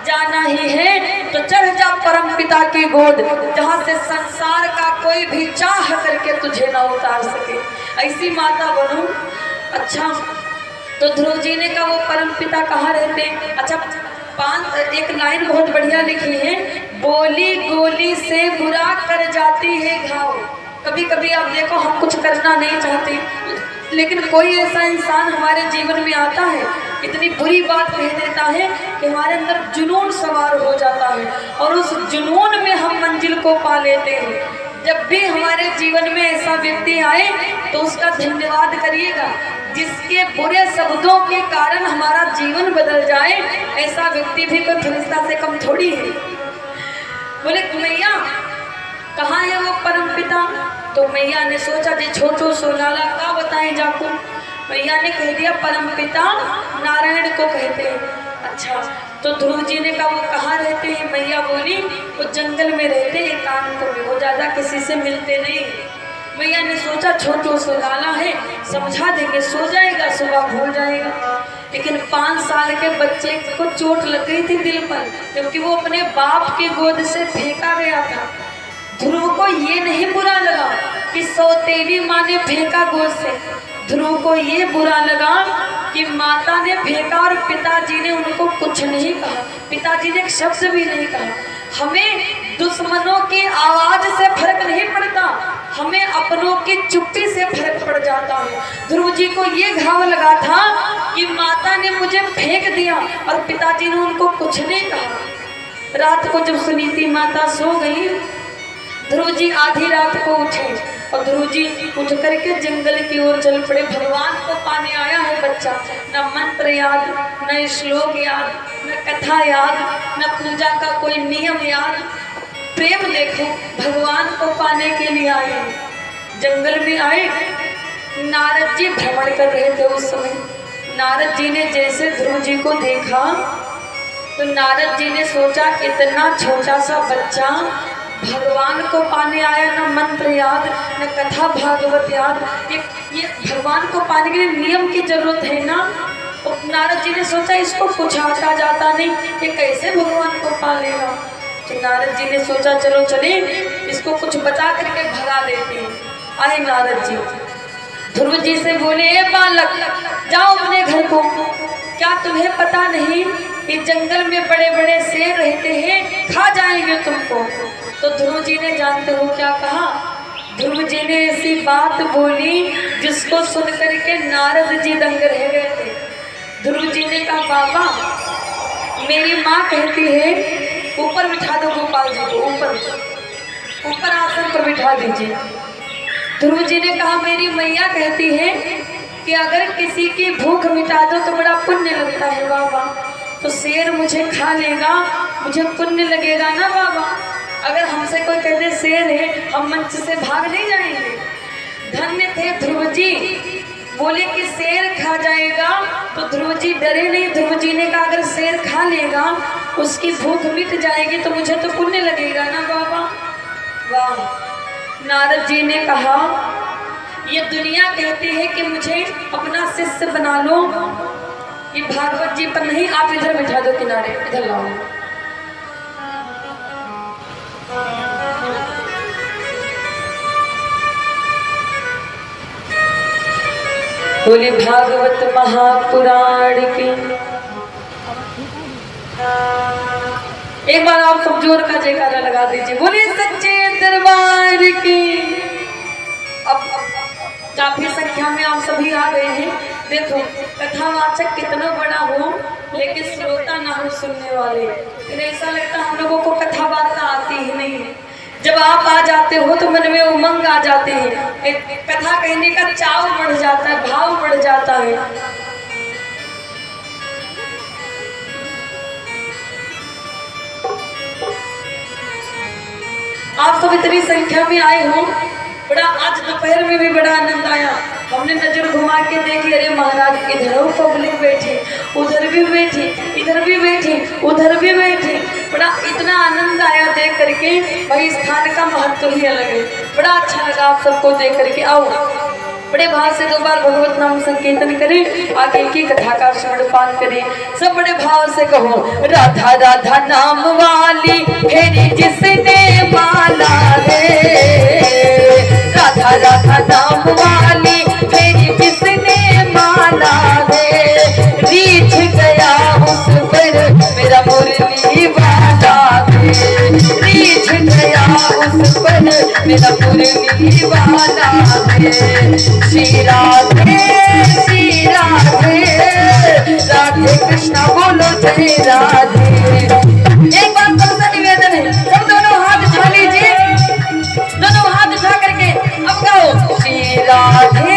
जाना ही है तो चढ़ जा परम पिता की गोद जहाँ से संसार का कोई भी चाह करके तुझे ना उतार सके। ऐसी माता बनूं। अच्छा, तो ध्रुव जी ने कहा वो परम पिता कहाँ रहते? अच्छा, एक लाइन बहुत बढ़िया लिखी है, बोली गोली से बुरा कर जाती है घाव। कभी कभी आप देखो, हम कुछ करना नहीं चाहते लेकिन कोई ऐसा इंसान हमारे जीवन में आता है, इतनी बुरी बात कह देता है कि हमारे अंदर जुनून सवार हो जाता है और उस जुनून में हम मंजिल को पा लेते हैं। जब भी हमारे जीवन में ऐसा व्यक्ति आए तो उसका धन्यवाद करिएगा। जिसके बुरे शब्दों के कारण हमारा जीवन बदल जाए, ऐसा व्यक्ति भी कोई फरिश्ता से कम थोड़ी है। बोले मैया कहाँ है वो परम पिता? तो मैया ने सोचा जे छोटो सोनाला का बताएं जाको। मैया ने कह दिया परम पिता नारायण को कहते हैं। अच्छा, तो ध्रुव जी ने कहा वो कहाँ रहते हैं? मैया बोली वो जंगल में रहते हैं, एकांत में, वो ज़्यादा किसी से मिलते नहीं। मैया ने सोचा छोटो सोनाला है, समझा देंगे, सो जाएगा, सुबह भूल जाएगा। लेकिन 5 साल के बच्चे को चोट लग गई थी दिल पर, क्योंकि वो अपने बाप की गोद से फेंका गया था। ध्रुव को ये नहीं बुरा लगा कि सौतेली माँ ने फेंका गोद से, ध्रुव को ये बुरा लगा कि माता ने फेंका और पिताजी ने उनको कुछ नहीं कहा, पिताजी ने एक शब्द भी नहीं कहा। हमें दुश्मनों की आवाज से फर्क नहीं पड़ता, हमें अपनों की चुप्पी से फर्क पड़ जाता है। ध्रुव जी को ये घाव लगा था कि माता ने मुझे फेंक दिया और पिताजी ने उनको कुछ नहीं कहा। रात को जब सुनीति माता सो गई, ध्रुव जी आधी रात को उठे और ध्रुव जी उठ करके जंगल की ओर चल पड़े। भगवान को पाने आया है बच्चा, न मंत्र याद, न श्लोक याद, न कथा याद, न पूजा का कोई नियम याद। प्रेम देखो, भगवान को पाने के लिए आए, जंगल में आए। नारद जी भ्रमण कर रहे थे उस समय। नारद जी ने जैसे ध्रुव जी को देखा तो नारद जी ने सोचा इतना छोटा सा बच्चा भगवान को पाने आया, न मंत्र याद, न कथा भागवत याद। ये भगवान को पाने के लिए नियम की जरूरत है ना। तो नारद जी ने सोचा इसको कुछ आता जाता नहीं, ये कैसे भगवान को पा लेगा। तो नारद जी ने सोचा चलो चले इसको कुछ बता करके भगा देते हैं। आए नारद जी, ध्रुव जी से बोले, ए बालक जाओ अपने घर को, क्या तुम्हें पता नहीं कि जंगल में बड़े बड़े शेर रहते हैं, खा जाएंगे तुमको। तो ध्रुव जी ने जानते हो क्या कहा? ध्रुव जी ने ऐसी बात बोली जिसको सुन करके नारद जी दंग रह गए थे। ध्रुव जी ने कहा बाबा मेरी माँ कहती है, ऊपर बिठा दो गोपाल जी को, ऊपर आसन पर बिठा दीजिए। ध्रुव जी ने कहा मेरी मैया कहती है कि अगर किसी की भूख मिटा दो तो बड़ा पुण्य लगता है बाबा। तो शेर मुझे खा लेगा, मुझे पुण्य लगेगा ना बाबा। अगर हमसे कोई कह दे शेर है, हम मंच से भाग नहीं जाएंगे। धन्य थे ध्रुव जी, बोले कि शेर खा जाएगा तो ध्रुव जी डरे नहीं। ध्रुव जी ने कहा अगर शेर खा लेगा, उसकी भूख मिट जाएगी तो मुझे तो पुण्य लगेगा ना बाबा। वाह। नारद जी ने कहा ये दुनिया कहती है कि मुझे अपना शिष्य बना लो, ये भागवत जी पर नहीं, आप इधर बिठा दो किनारे, इधर लाओ। बोले भागवत महापुराण की। एक बार आप सब जोर का जयकारा लगा दीजिए, बोले सच्चे दरबार की। अब काफी संख्या में आप सभी आ गए हैं। देखो कथावाचक कितना बड़ा हो लेकिन श्रोता ना हो सुनने वाले, लेकिन ऐसा लगता है हम लोगों को कथा वार्ता आती ही नहीं है। जब आप आ जाते हो तो मन में उमंग आ जाते हैं, एक कथा कहने का चाव बढ़ जाता है, भाव बढ़ जाता है। आप सब इतनी संख्या में आए हो, बड़ा आज दोपहर में भी बड़ा आनंद आया। हमने नजर घुमा के देखी, अरे महाराज इधर पब्लिक बैठी, उधर भी बैठी, इधर भी बैठी, उधर भी बैठी। बड़ा इतना आनंद आया देख करके, भाई स्थान का महत्व ही अलग है। बड़ा अच्छा लगा आप सबको देख करके। आओ बड़े भाव से 2 बार भगवत नाम संकीर्तन करें, आगे की कथा का श्रवण पान करें। सब बड़े भाव से कहो, राधा राधा नाम वाली फेरी जिसने माला रे, राधा राधा नाम वाली फेरी जिसने माला रे, रीछ गया उस पर मेरा मुरली वाला रे, रीछ गया उस पर मेरा मुरली वाला रे। श्री राधे राधे कृष्णा बोलो जय राधे। एक बार सबसे निवेदन है, सब दोनों हाथ उठा लीजिए, दोनों हाथ उठा करके अब गाओ, श्री राधे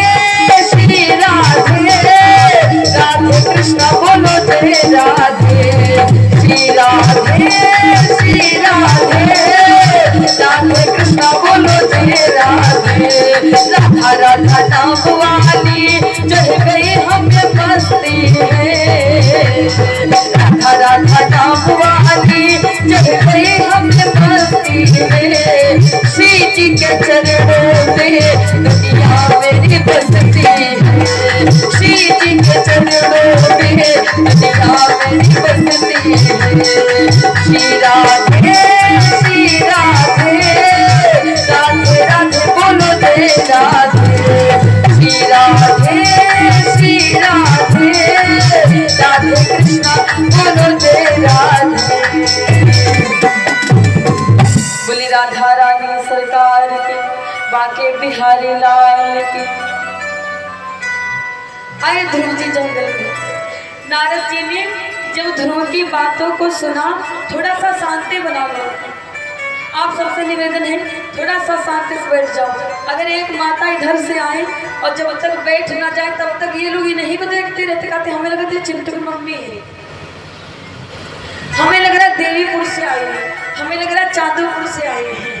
राधे कृष्णा बोलो जय राधे। श्री राधे राधे कृष्णा बोलो जय राधे। राधा राधा नाम वाली चढ़ गई हमें मस्ती है, राधा राधा नाम वाली चढ़ गई हमें मस्ती है। श्री जी के चरणों में दुनिया मेरी बसती है, श्री जी के चरणों में दुनिया मेरी बसती है। श्री राधे राधे राधे बोलो जय राधे। श्री राधे राधे कृष्णा बोलो जय राधे। बोली राधा रानी सरकार की, बाके बिहारी लाल की। आए ध्रुव जी जंगल में, नारद जी ने जब ध्रुव की बातों को सुना, थोड़ा सा शांति बना लो। आप सबसे निवेदन है, थोड़ा सा शांति से बैठ जाओ। अगर एक माता इधर से आए और जब तक बैठ ना जाए तब तक ये लोग इन्हीं को देखते रहते, कहते हमें लगा थे चिंटू की मम्मी है, हमें लग रहा देवीपुर से आई है, हमें लग रहा चांदोपुर से आई है।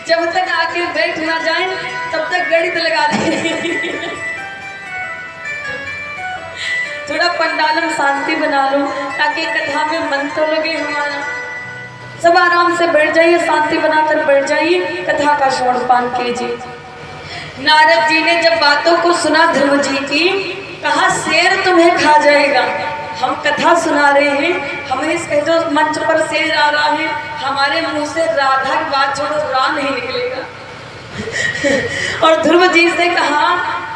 जब तक आके बैठ ना जाए तब तक गणित लगा दे। थोड़ा पंडाल में शांति बना लो ताकि कथा में मन तो लगे हमारा। सब आराम से बैठ जाइए, शांति बनाकर बैठ जाइए, कथा का श्रवण पान कीजिए। नारद जी ने जब बातों को सुना ध्रुव जी की, कहा शेर तुम्हें खा जाएगा। हम कथा सुना रहे हैं, हमें इस जो मंच पर शेर आ रहा है, हमारे मुंह से राधा की बात छोड़ो रा नहीं निकलेगा। और ध्रुव जी से कहा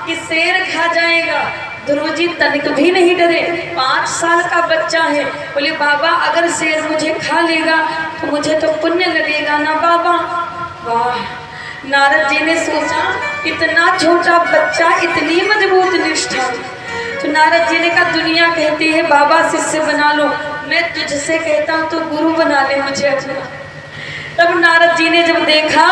कि शेर खा जाएगा। ध्रुव जी तनिक भी नहीं डरे, 5 साल का बच्चा है। बोले बाबा अगर शेर मुझे खा लेगा तो मुझे तो पुण्य लगेगा ना बाबा। वाह, नारद जी ने सोचा इतना छोटा बच्चा, इतनी मजबूत निष्ठा। तो नारद जी ने कहा दुनिया कहती है बाबा शिष्य बना लो, मैं तुझसे कहता हूँ तो गुरु बना ले मुझे अपना। तब नारद जी ने जब देखा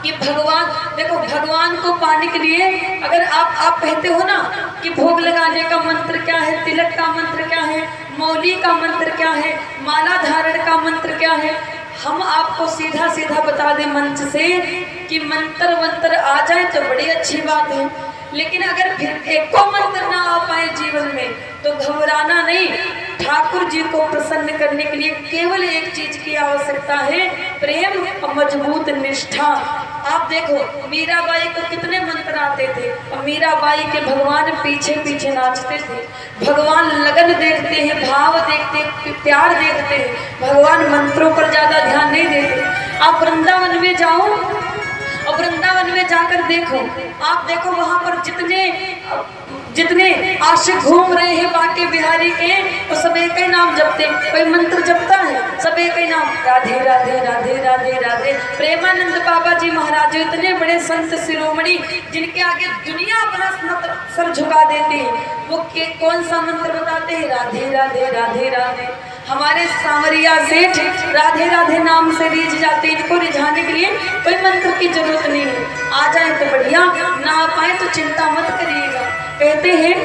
कि भगवान, देखो भगवान को पाने के लिए अगर आप कहते हो ना कि भोग लगाने का मंत्र क्या है, तिलक का मंत्र क्या है, मौली का मंत्र क्या है, माला धारण का मंत्र क्या है, हम आपको सीधा सीधा बता दें मंच से कि मंत्र आ जाए तो बड़ी अच्छी बात है। लेकिन अगर फिर एको मंत्र ना आ पाए जीवन में तो घबराना नहीं। ठाकुर जी को प्रसन्न करने के लिए केवल एक चीज की आवश्यकता है, प्रेम और मजबूत निष्ठा। आप देखो मीराबाई को कितने मंत्र आते थे और मीराबाई के भगवान पीछे पीछे नाचते थे। भगवान लगन देखते हैं, भाव देखते हैं, प्यार देखते हैं, भगवान मंत्रों पर ज्यादा ध्यान नहीं देते। आप वृंदावन में जाओ और वृंदावन में जाकर देखो, आप देखो वहां पर जितने आशिक घूम रहे हैं बाके बिहारी के, वो सब एक ही नाम जपते, कोई मंत्र जपता है, सब एक ही नाम राधे राधे राधे राधे राधे। प्रेमानंद बाबा जी महाराज इतने बड़े संत शिरोमणि जिनके आगे दुनिया अपना सर झुका देती है, वो कौन सा मंत्र बताते हैं? राधे राधे राधे राधे। हमारे सांवरिया सेठ राधे राधे नाम से रीझ जाते, इनको रिझाने के लिए कोई मंत्र की जरूरत नहीं है। आ जाए तो बढ़िया, ना आ पाए तो चिंता मत करिएगा। कहते हैं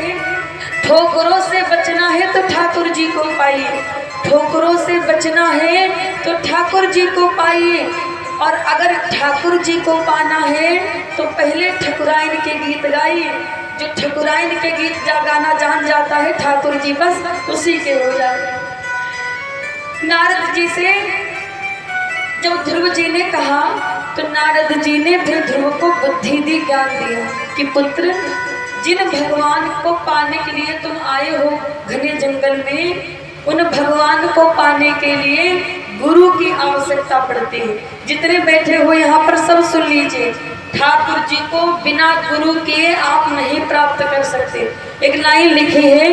ठोकरों से बचना है तो ठाकुर जी को पाइए, ठोकरों से बचना है तो ठाकुर जी को पाइए। और अगर ठाकुर जी को पाना है तो पहले ठकुराइन के गीत गाइए। जो ठकुराइन के गीत गाना जान जाता है ठाकुर जी बस उसी के हो जाते। नारद जी से जब ध्रुव जी ने कहा तो नारद जी ने फिर ध्रुव को बुद्धि दी, ज्ञान दिया कि पुत्र, जिन भगवान को पाने के लिए तुम आए हो घने जंगल में, उन भगवान को पाने के लिए गुरु की आवश्यकता पड़ती है। जितने बैठे हो यहाँ पर सब सुन लीजिए, ठाकुर जी को बिना गुरु के आप नहीं प्राप्त कर सकते। एक लाइन लिखी है,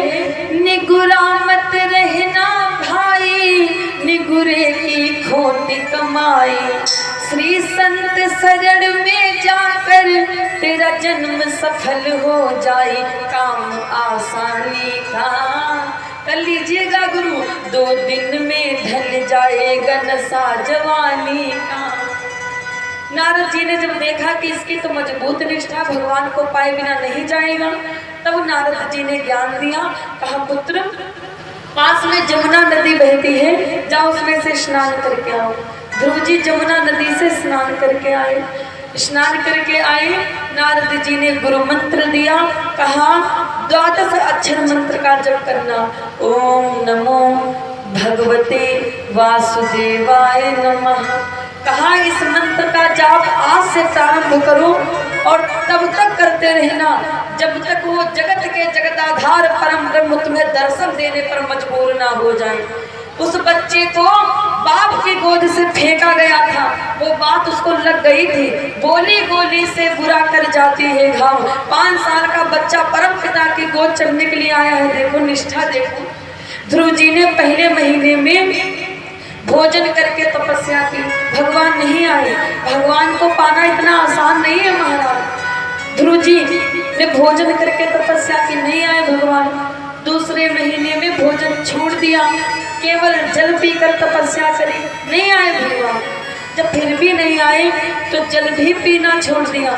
निगुरा मत रहना भाई, निगुरे की खोटी कमाई, श्री संत शरण में जाकर तेरा जन्म सफल हो जाए, काम आसानी का कर लीजिएगा गुरु, 2 दिन में ढल जाएगा नशा जवानी का। नारद जी ने जब देखा कि इसकी तो मजबूत निष्ठा, भगवान को पाए बिना नहीं जाएगा, तब नारद जी ने ज्ञान दिया। कहा पुत्र, पास में जमुना नदी बहती है, जाओ उसमें से स्नान करके आओ। ध्रुव जी जमुना नदी से स्नान करके आए। स्नान करके आए, नारद जी ने गुरु मंत्र दिया। कहा 12 अक्षर मंत्र का जप करना, ओम नमो भगवते वासुदेवाय नमः। कहा इस मंत्र का जाप आज से प्रारंभ करो और तब तक करते रहना जब तक वो जगत के जगदाधार परम ब्रह्म तुम्हें दर्शन देने पर मजबूर ना हो जाए। उस बच्चे को बाप की गोद से फेंका गया था, वो बात उसको लग गई थी, बोली गोली से बुरा कर जाती है घाव। 5 साल का बच्चा परम पिता की गोद चढ़ने के लिए आया है। देखो निष्ठा, देखो ध्रुव जी ने पहले महीने में भोजन करके तपस्या की, भगवान नहीं आए। भगवान को पाना इतना आसान नहीं है महाराज। ध्रुव जी ने भोजन करके तपस्या की, नहीं आए भगवान। दूसरे महीने में भोजन छोड़ दिया, केवल जल पीकर तपस्या करी, नहीं आए भगवान। जब फिर भी नहीं आए तो जल भी पीना छोड़ दिया,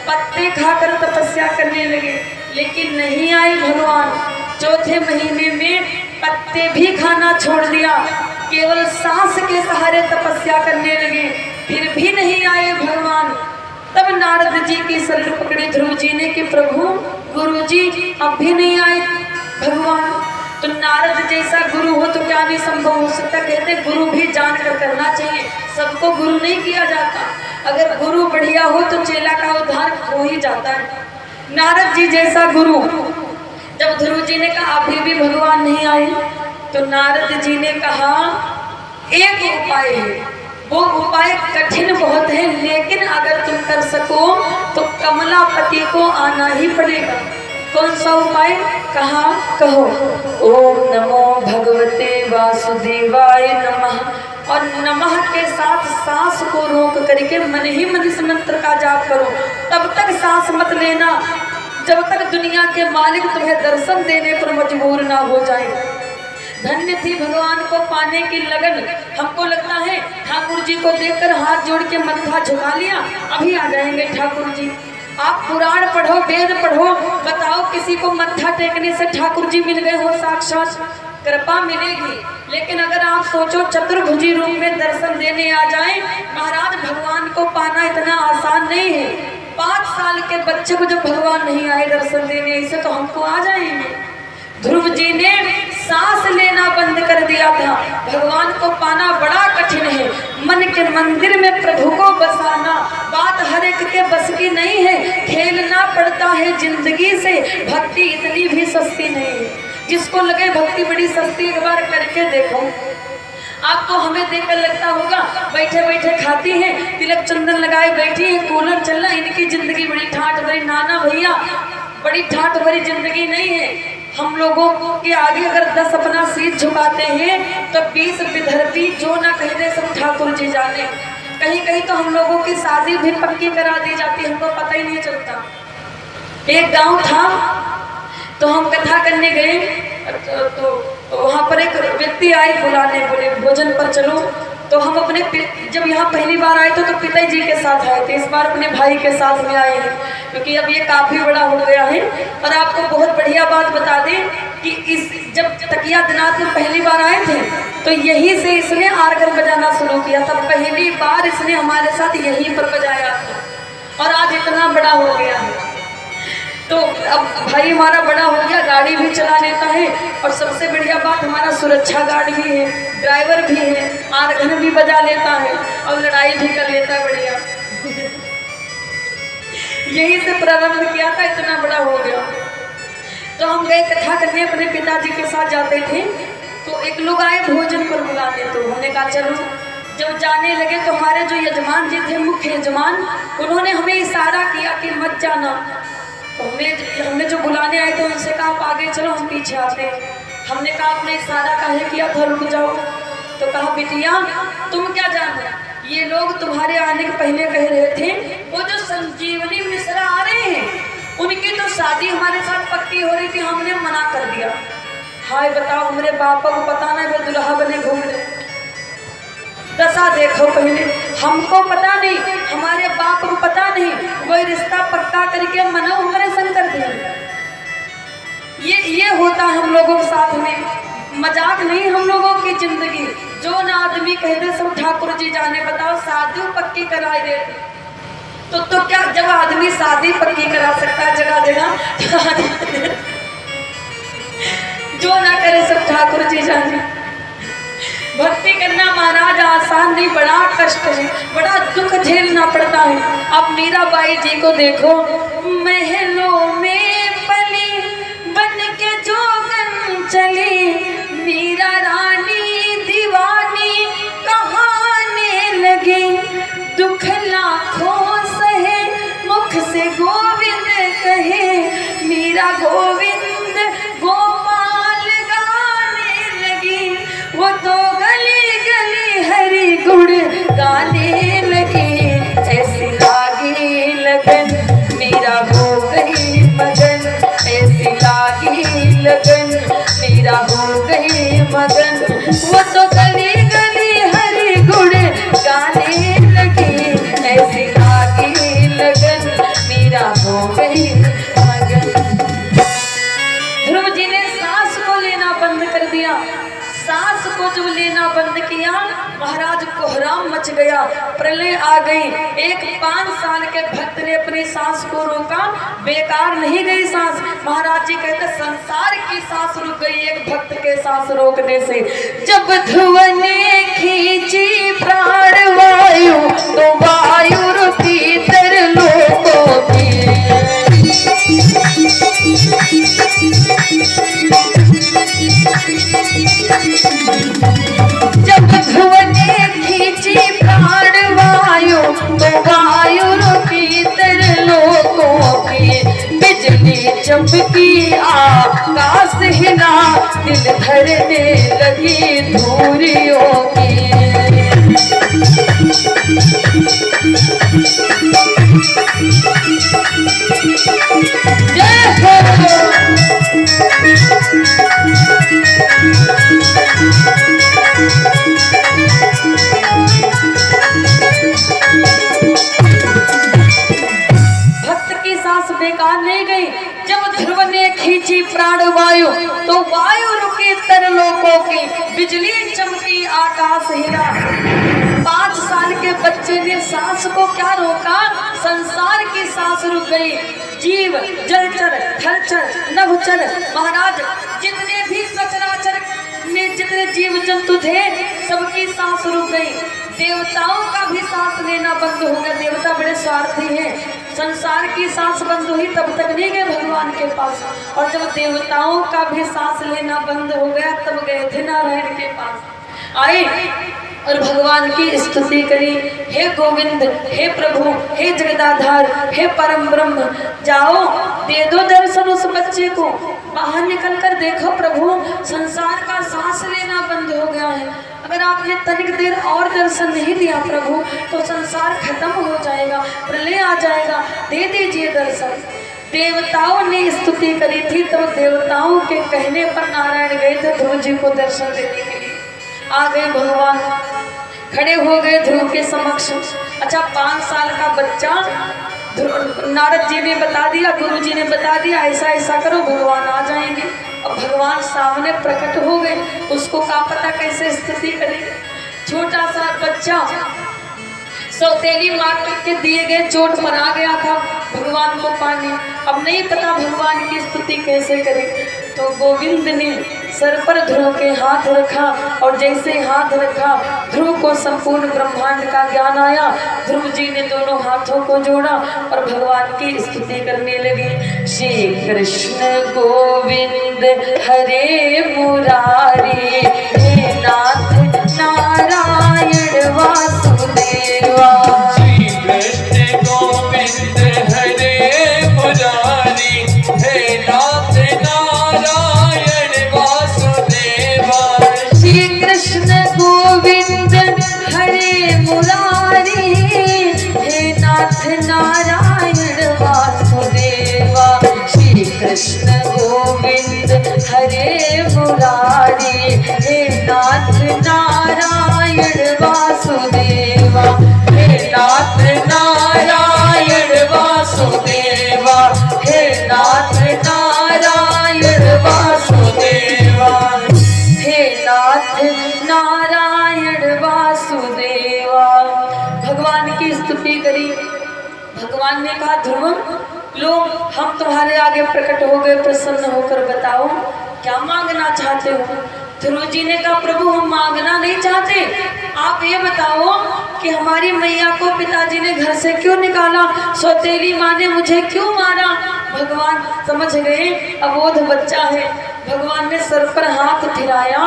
पत्ते खाकर तपस्या करने लगे, लेकिन नहीं आए भगवान। चौथे महीने में पत्ते भी खाना छोड़ दिया, केवल सांस के सहारे तपस्या करने लगे, फिर भी नहीं आए भगवान। तब नारद जी की शरण पकड़े ध्रुव जी ने कि प्रभु, गुरु जी अब भी नहीं आए भगवान। तो नारद जैसा गुरु हो तो क्या नहीं संभव हो सकता। कहते गुरु भी जान कर करना चाहिए, सबको गुरु नहीं किया जाता। अगर गुरु बढ़िया हो तो चेला का उद्धार हो ही जाता है। नारद जी जैसा गुरु, जब ध्रुव जी ने कहा अभी भी भगवान नहीं आए, तो नारद जी ने कहा एक उपाय है, वो उपाय कठिन बहुत है, लेकिन अगर तुम कर सको तो कमलापति को आना ही पड़ेगा। कौन सा उपाय? कहा कहो ओम नमो भगवते वासुदेवाय नमः, और नमः के साथ सांस को रोक करके मन ही मन इस मंत्र का जाप करो। तब तक सांस मत लेना जब तक दुनिया के मालिक तुम्हें दर्शन देने पर मजबूर ना हो जाए। धन्य थी भगवान को पाने की लगन। हमको लगता है ठाकुर जी को देखकर हाथ जोड़ के मत्था झुका लिया, अभी आ जाएंगे ठाकुर जी। आप पुराण पढ़ो, वेद पढ़ो, बताओ किसी को मत्था टेकने से ठाकुर जी मिल गए हो, साक्षात कृपा मिलेगी। लेकिन अगर आप सोचो चतुर्भुजी रूप में दर्शन देने आ जाए, महाराज भगवान को पाना इतना आसान नहीं है। 5 साल के बच्चे को जब भगवान नहीं आए दर्शन देने, ऐसे तो हमको आ जाएंगे। ध्रुव जी ने सांस लेना बंद कर दिया था। भगवान को पाना बड़ा कठिन है, मन के मंदिर में प्रभु को बसाना बात हर एक के बस की नहीं है, खेलना पड़ता है जिंदगी से। भक्ति इतनी भी सस्ती नहीं है। जिसको लगे भक्ति बड़ी सस्ती, एक बार करके देखो। आपको हमें देखकर लगता होगा बैठे बैठे खाती हैं, तिलक चंदन लगाए बैठी है, कूलर चल रहा, इनकी जिंदगी बड़ी ठाठ भरी। नाना भैया, बड़ी ठाठ भरी जिंदगी नहीं है। हम लोगों के आगे अगर 10 अपना सीट झुकाते हैं तो 20 विधर्ती जो ना कह दे सब ठाकुर जी जाने। कहीं कहीं तो हम लोगों की शादी भी पक्की करा दी जाती है, हमको पता ही नहीं चलता। एक गांव था तो हम कथा करने गए, तो वहाँ पर एक व्यक्ति आए बुलाने, बोले भोजन पर चलो। तो हम अपने जब यहाँ पहली बार आए थे तो पिताजी के साथ आए थे, इस बार अपने भाई के साथ में आए हैं क्योंकि अब ये काफ़ी बड़ा हो गया है। और आपको बहुत बढ़िया बात बता दें कि जब तकिया दिनात में पहली बार आए थे तो यहीं से इसने आर्गन बजाना शुरू किया था। पहली बार इसने हमारे साथ यहीं पर बजाया था और आज इतना बड़ा हो गया है। तो अब भाई हमारा बड़ा हो गया, गाड़ी भी चला लेता है और सबसे बढ़िया बात हमारा सुरक्षा गार्ड भी है, ड्राइवर भी है, आर्गन भी बजा लेता है और लड़ाई भी कर लेता है बढ़िया। यही से प्रारंभ किया था, इतना बड़ा हो गया। तो हम गए कथा करने, अपने पिताजी के साथ जाते थे तो एक लोग आए भोजन पर बुलाने, तो हमने कहा चलो। जब जाने लगे तो हमारे जो यजमान जी थे, मुख्य यजमान, उन्होंने हमें इशारा किया कि मत जाना। तो हमने जो बुलाने आए थे उनसे कहा आप आगे चलो, हम पीछे आते हैं। हमने कहा आपने इशारा काहे किया था, रुक जाओ। तो कहा बिटिया तुम क्या जानते, ये लोग तुम्हारे आने के पहले कह रहे थे वो जो संजीवनी मिश्रा आ रहे हैं उनकी तो शादी हमारे साथ पक्की हो रही थी, हमने मना कर दिया। हाय बताओ, हमारे पापा को पता नहीं वो दुल्हा बने घूम रहे। दशा देखो, पहले हमको पता नहीं, हमारे बाप को पता नहीं, वही रिश्ता पक्का करके मना हमारे संग कर दिया। ये होता हम लोगों के साथ में, मजाक नहीं हम लोगों की जिंदगी। जो ना आदमी कहते सब ठाकुर जी जाने, बताओ शादी पक्की कराई दे तो क्या जब आदमी शादी पक्की करा सकता है जगह जगह जो ना करे सब ठाकुर जी जाने। भक्ति करना महाराज आसान नहीं, बड़ा कष्ट है, बड़ा दुख झेलना पड़ता है। अब मीराबाई जी को देखो, महलों में पली बन के जोगन चली, मीरा रानी दीवानी कहाने लगी, दुख लाखों सहे मुख से गोविंद कहे, मीरा गोविंद गोपाल गाने लगी, वो तो गली गली हरि गुण गाने लगी, ऐसी लागी लगन मीरा हो गई मगन, ऐसी लागी लगन मीरा हो गई मगन, वो तो गली गली हरि गुण गाने लगी, ऐसी लागी लगन मीरा हो गई मगन। ध्रुव जी ने सांस को लेना बंद कर दिया। सांस को जब लेना बंद किया महाराज कोहराम मच गया, प्रलय आ गई। एक 5 साल के भक्त ने अपनी सांस को रोका, बेकार नहीं गई सांस। महाराज जी कहते संसार की सांस रुक गई एक भक्त के सांस रोकने से। जब ध्रुव ने खींची प्राण वायु तो वायु रुकी तरलोकों की, जब ध्रुव ने खींची प्राण वायु तो वायु रुकी तरलोकों की, बिजली चमकी आकाश हिला, दिल धड़ने लगी धूरियों की। जय हो बेकार नहीं गई। जब ध्रुव ने खींची प्राण वायु तो वायु रुकी तरलोकों की, बिजली चमकी आकाश हिला। 5 साल के बच्चे ने सांस को क्या रोका, संसार की सांस रुक गई। जीव जलचर थलचर नभचर महाराज जितने भी सचराचर में जितने जीव जंतु थे सबकी सांस रुक गई। देवताओं का भी सांस लेना बंद हो गया। देवता बड़े स्वार्थी हैं, संसार की सांस बंद हुई तब तक नहीं गए भगवान के पास, और जब देवताओं का भी सांस लेना बंद हो गया तब गए थे नारायण के पास। आए और भगवान की स्तुति करी, हे गोविंद, हे प्रभु, हे जगदाधार, हे परम ब्रह्म, जाओ दे दो दर्शन उस बच्चे को। बाहर निकल कर देखो प्रभु, संसार का सांस लेना बंद हो गया है। अगर आपने तनिक देर और दर्शन नहीं दिया प्रभु तो संसार खत्म हो जाएगा, प्रलय आ जाएगा, दे दीजिए दर्शन। देवताओं ने स्तुति करी थी, तब देवताओं के कहने पर नारायण गए थे ध्रुव जी को दर्शन देने के लिए। आ गए भगवान, खड़े हो गए ध्रुव के समक्ष। अच्छा 5 साल का बच्चा, नारद जी ने बता दिया, गुरु जी ने बता दिया ऐसा ऐसा करो भगवान आ जाएंगे। अब भगवान सामने प्रकट हो गए, उसको क्या पता कैसे स्तुति करे। छोटा सा बच्चा सौतेली माँ के दिए गए चोट पर आ गया था भगवान को पानी, अब नहीं पता भगवान की स्तुति कैसे करे। तो गोविंद ने सर पर ध्रुव के हाथ रखा और जैसे हाथ रखा ध्रुव को संपूर्ण ब्रह्मांड का ज्ञान आया। ध्रुव जी ने दोनों हाथों को जोड़ा और भगवान की स्तुति करने लगे। श्री कृष्ण गोविंद हरे मुरारी, हे नाथ नारायण वासुदेवा। श्री कृष्ण गोविंद हरे मुरारी, हे नाथ नारायण वासुदेवा। श्री कृष्ण गोविंद हरे मुरारी, हे नाथ नारायण वासुदेवा। श्री कृष्ण गोविंद हरे मुरारी, हे नाथ नारायण वासुदेवा। हे नाथ नारायण वासुदेवा, हे नाथ नारायण वासुदेवा, हे नाथ नारायण वासुदेवा। भगवान की स्तुति करी। भगवान ने कहा ध्रुव लो हम तुम्हारे आगे प्रकट हो गए, प्रसन्न होकर बताओ क्या मांगना चाहते हो। ध्रुव जी ने कहा प्रभु हम मांगना नहीं चाहते, आप ये बताओ कि हमारी मैया को पिताजी ने घर से क्यों निकाला, सौतेली माँ ने मुझे क्यों मारा। भगवान समझ गए अबोध बच्चा है। भगवान ने सर पर हाथ फिराया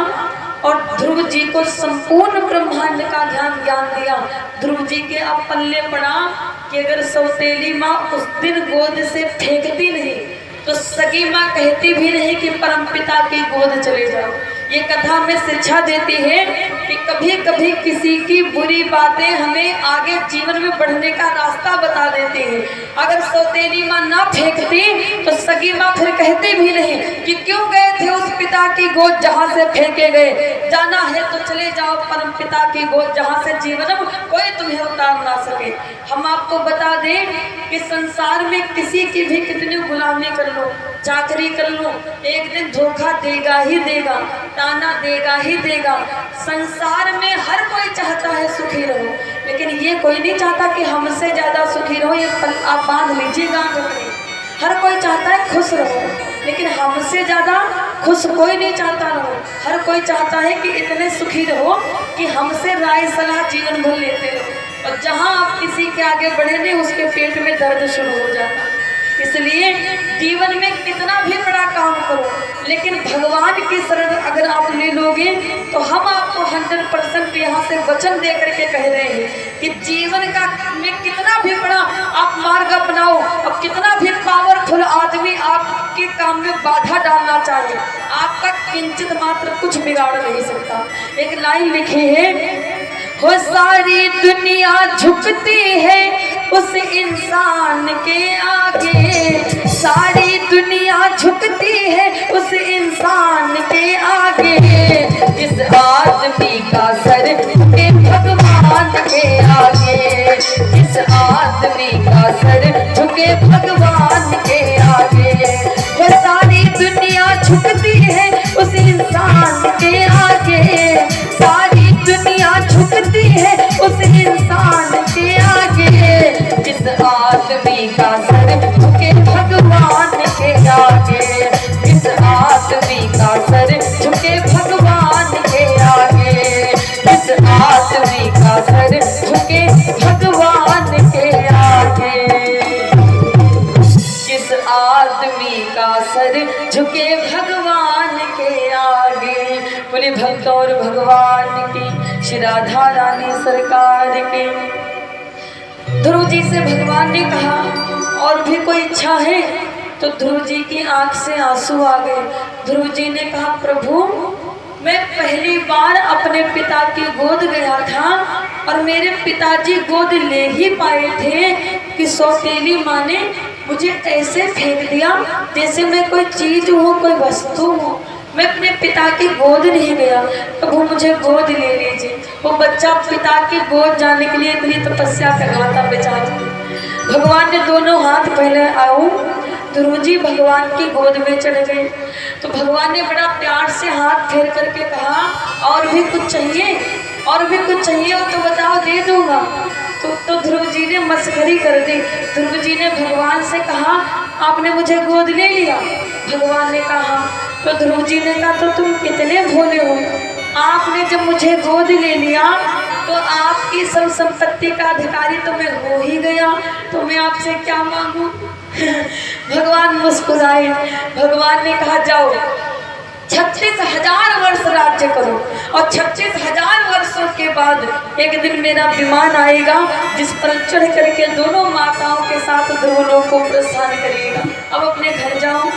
और ध्रुव जी को संपूर्ण ब्रह्मांड का ज्ञान दिया। ध्रुव जी के अब पल्ले पड़ा कि अगर सौतेली माँ उस दिन गोद से फेंकती नहीं तो सगी माँ कहती भी नहीं कि परमपिता की गोद चले जाओ। ये कथा में शिक्षा देती है कि कभी कभी किसी की बुरी बातें हमें आगे जीवन में बढ़ने का रास्ता बता देती है। अगर सौतेली माँ ना फेंकती तो सगी माँ फिर कहती भी नहीं कि क्यों गए थे उस पिता की गोद जहाँ से फेंके गए, जाना है तो चले जाओ परम पिता की गोद जहाँ से जीवन में कोई तुम्हें उतार ना सके। हम आपको बता दें कि संसार में किसी की भी कितनी गुलामी कर लो, चाकरी कर लो, एक दिन धोखा देगा ही देगा, ताना देगा ही देगा। संसार में हर कोई चाहता है सुखी रहो, लेकिन ये कोई नहीं चाहता कि हमसे ज्यादा सुखी रहो। ये आप बांध लीजिएगा। हर कोई चाहता है खुश रहो, लेकिन हमसे ज्यादा खुश कोई नहीं चाहता रहो। हर कोई चाहता है कि इतने सुखी रहो कि हमसे राय सलाह जीवन भर लेते रहो, और जहाँ आप किसी के आगे बढ़े नहीं उसके पेट में दर्द शुरू हो जाता। इसलिए जीवन में कितना भी बड़ा काम करो, लेकिन भगवान की शरण अगर आप ले लोगे तो हम आपको 100% यहाँ से वचन दे करके कह रहे हैं कि जीवन का में कितना भी बड़ा आप मार्ग अपनाओ, अब कितना भी पावरफुल आदमी आपके काम में बाधा डालना चाहे, आपका किंचित मात्र कुछ बिगाड़ नहीं सकता। एक लाइन लिखी है, हो सारी दुनिया झुकती है उस इंसान के आगे, सारी दुनिया झुकती है उस इंसान के आगे, जिस आदमी का सर झुके भगवान के आगे, जिस आदमी का सर झुके भगवान के आगे। वो सारी दुनिया झुकती है उस इंसान के आगे, सारी दुनिया झुकती है उस इंसान के आगे, जिस आदमी का सर झुके भगवान के आगे, जिस आदमी का सर झुके भगवान के आगे, जिस आदमी का सर झुके भगवान के आगे, जिस आदमी का सर झुके भगवान के आगे। बोले भक्त और भगवान की, श्री राधा रानी सरकार के। ध्रुव जी से भगवान ने कहा और भी कोई इच्छा है, तो ध्रुव जी की आंख से आंसू आ गए। ध्रुव जी ने कहा प्रभु मैं पहली बार अपने पिता की गोद गया था और मेरे पिताजी गोद ले ही पाए थे कि सौतेली माँ ने मुझे ऐसे फेंक दिया जैसे मैं कोई चीज हूँ, कोई वस्तु हूँ। मैं अपने पिता की गोद नहीं गया, प्रभु मुझे गोद ले लीजिए। वो बच्चा पिता की गोद जाने के लिए इतनी तपस्या कर रहा था बेचारा। भगवान ने दोनों हाथ पहले आओ, ध्रुव जी भगवान की गोद में चढ़ गए। तो भगवान ने बड़ा प्यार से हाथ फेर करके कहा, और भी कुछ चाहिए, और भी कुछ चाहिए हो तो बताओ, दे दूंगा। तो ध्रुव जी ने मस्करी कर दी। ध्रुव जी ने भगवान से कहा, आपने मुझे गोद ले लिया? भगवान ने कहा। तो ध्रुव जी ने कहा, तो तुम कितने भोले हो, आपने जब मुझे गोद ले लिया तो आपकी सब संपत्ति का अधिकारी तो मैं हो ही गया, तो मैं आपसे क्या मांगू? भगवान मुस्कुराए। भगवान ने कहा, जाओ 36,000 वर्ष राज्य करो, और 36,000 वर्षों के बाद एक दिन मेरा विमान आएगा जिस पर चढ़ करके दोनों माताओं के साथ ध्रुव लोक को प्रस्थान करिएगा। अब अपने घर जाओ।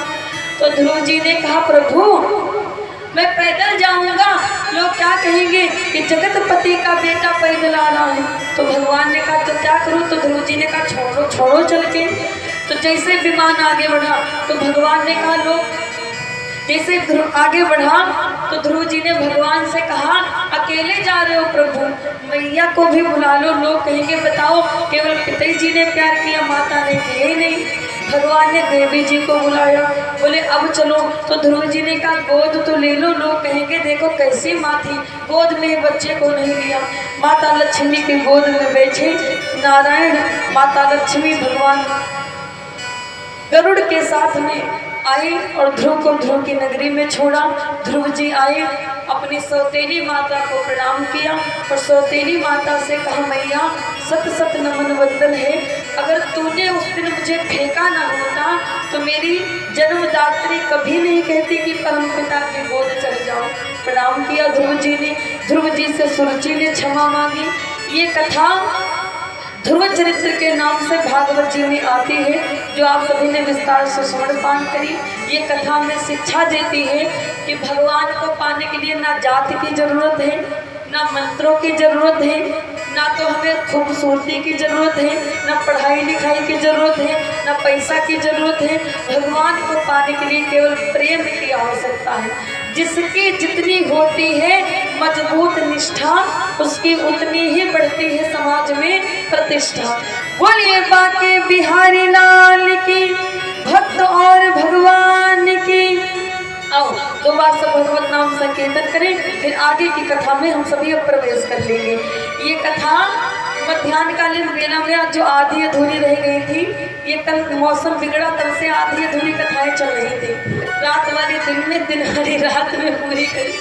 तो ध्रुव जी ने कहा, प्रभु मैं पैदल जाऊंगा, लोग क्या कहेंगे कि जगतपति का बेटा पैदल आ रहा है। तो भगवान ने कहा, तो क्या करूं? तो ध्रुव जी ने कहा, छोड़ो छोड़ो चल के। तो जैसे विमान आगे बढ़ा तो भगवान ने कहा, लोग जैसे आगे बढ़ा तो ध्रुव जी ने भगवान से कहा, अकेले जा रहे हो प्रभु, मैया को भी बुला लो, लोग कहेंगे बताओ केवल पिता जी ने प्यार किया, माता ने किया ही नहीं। भगवान ने देवी जी को बुलाया, बोले अब चलो। तो ध्रुव जी ने कहा, गोद तो ले लो, लोग कहेंगे देखो कैसी माँ थी, गोद में बच्चे को नहीं लिया। माता लक्ष्मी की गोद में बैठे नारायण माता लक्ष्मी भगवान गरुड़ के साथ में आए और ध्रुव को ध्रुव की नगरी में छोड़ा। ध्रुव जी आए, अपनी सौतेली माता को प्रणाम किया और सौतेली माता से कहा, मैया सत सत नमन वंदन है, अगर तूने उस दिन मुझे फेंका ना होता तो मेरी जन्मदात्री कभी नहीं कहती कि परम पिता की गोद चढ़ जाओ। प्रणाम किया ध्रुव जी ने। ध्रुव जी से सुरुचि ने क्षमा मांगी। ये कथा ध्रुव चरित्र के नाम से भागवत जी में आती है, जो आप सभी ने विस्तार से श्रवण करी। ये कथा में शिक्षा देती है कि भगवान को पाने के लिए ना जाति की जरूरत है, ना मंत्रों की जरूरत है, ना तो हमें खूबसूरती की जरूरत है, ना पढ़ाई लिखाई की जरूरत है, ना पैसा की जरूरत है। भगवान को पाने के लिए केवल प्रेम की आवश्यकता है। जिसकी जितनी होती है मजबूत निष्ठा, उसकी उतनी ही बढ़ती है समाज में प्रतिष्ठा। बोलिए बाके बिहारी लाल की, भक्त और भगवान की। आओ दो बार सब भगवत नाम संकीर्तन करें, फिर आगे की कथा में हम सभी अब प्रवेश कर लेंगे। ये कथा मध्याह्नकालीन बेला में जो आधी अधूरी रह गई थी, ये कल मौसम बिगड़ा तब से आधी अधूरी कथाएं चल रही थी। रात वाली दिन में, दिन वाली रात में पूरी करी।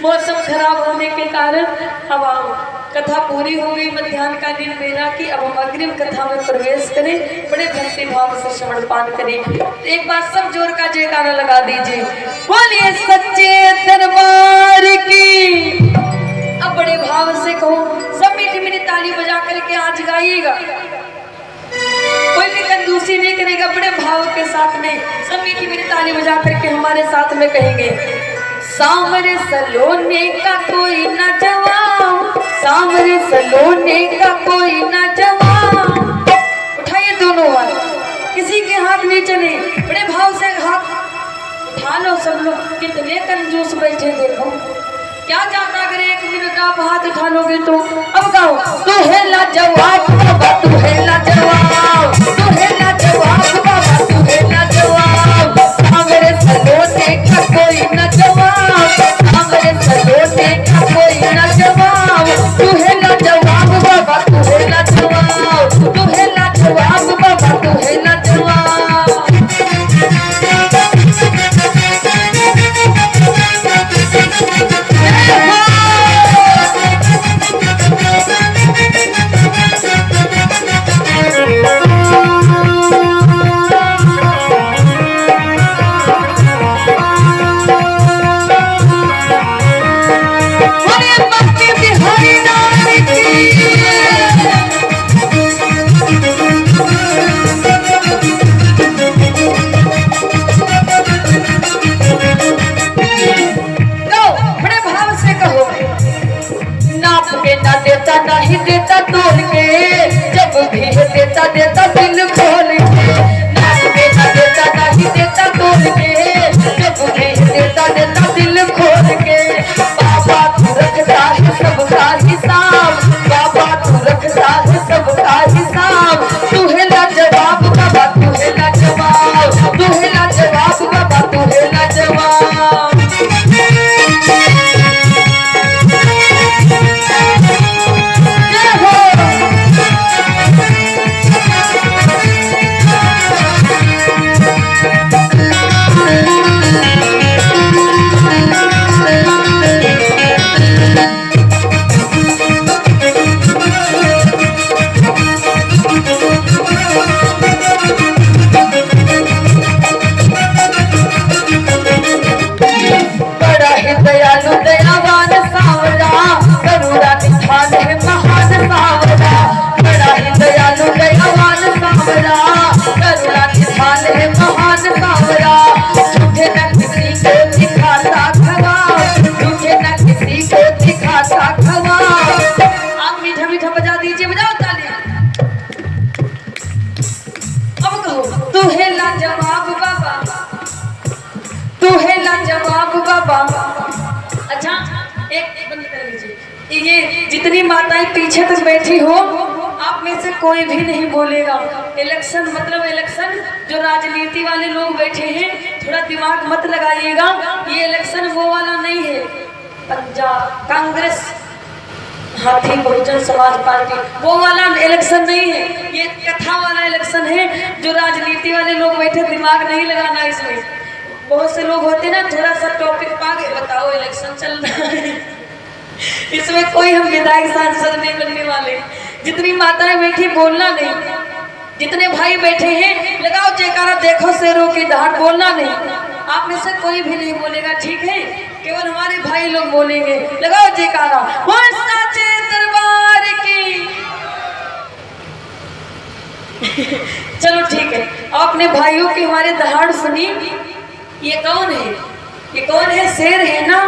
मौसम खराब होने के कारण अब कथा पूरी हो गई मध्याह्नकालीन बेला की। अब हम अग्रिम कथा में प्रवेश करें, बड़े भक्ति भाव से श्रवण पान करें। एक बार सब जोर का जयकारा लगा दीजिए, बोलिए सच्चे दरबार की। अब बड़े भाव से कहो, सब मीठी मीठी ताली बजा करके आज गाइएगा, कोई भी कंजूसी नहीं करेगा। बड़े भाव के साथ में सब मीठी मीठी ताली बजा करके हमारे साथ में कहेंगे, सामरे सलोने का कोई न जवाब, सामरे सलोने का कोई न जवाब। उठाइए दोनों हाथ, किसी के हाथ नीचे नहीं, बड़े भाव से हाथ उठा लो सब लोग। कितने कंजूस बैठे देखो, क्या जाता अगर एक मिनट आप हाथ उठा लोगे तो। अब गाओ, तू है लाजवाब बाबा, तू है लाजवाब, तू है लाजवाब बाबा, तू है लाजवाब। सामरे सलोने का कोई न जवाब, सामरे सलोने का कोई न जवाब। तू है लाजवाब बाबा, तू है लाजवाब, तू है लाजवाब बाबा, तू है लाजवाब। नहीं देता तोड़ के, जब भी है देता देता दिल खोल के। नाच के ना देता नहीं देता तोड़ के, जब भी देखिए जितनी माताएं पीछे तक बैठी हो, आप में से कोई भी नहीं बोलेगा। इलेक्शन मतलब इलेक्शन, जो राजनीति वाले लोग बैठे हैं थोड़ा दिमाग मत लगाइएगा, ये इलेक्शन वो वाला नहीं है। पंजाब कांग्रेस, हाथी बहुजन समाज पार्टी, वो वाला इलेक्शन नहीं है, ये कथा वाला इलेक्शन है। जो राजनीति वाले लोग बैठे, दिमाग नहीं लगाना इसमें। बहुत से लोग होते ना, थोड़ा सा टॉपिक पा गए, बताओ इलेक्शन चल रहा है। इसमें कोई हम विधायक सांसद नहीं बनने वाले। जितनी माताएं बैठी बोलना नहीं, जितने भाई बैठे हैं लगाओ जयकारा, देखो शेरों की दहाड़, बोलना नहीं। आप में से कोई भी नहीं बोलेगा, ठीक है? केवल हमारे भाई लोग बोलेंगे, लगाओ जयकारा, वो साचे दरबार की। चलो ठीक है, अपने भाइयों की हमारे दहाड़ सुनी। ये कौन है? ये कौन है? शेर है ना।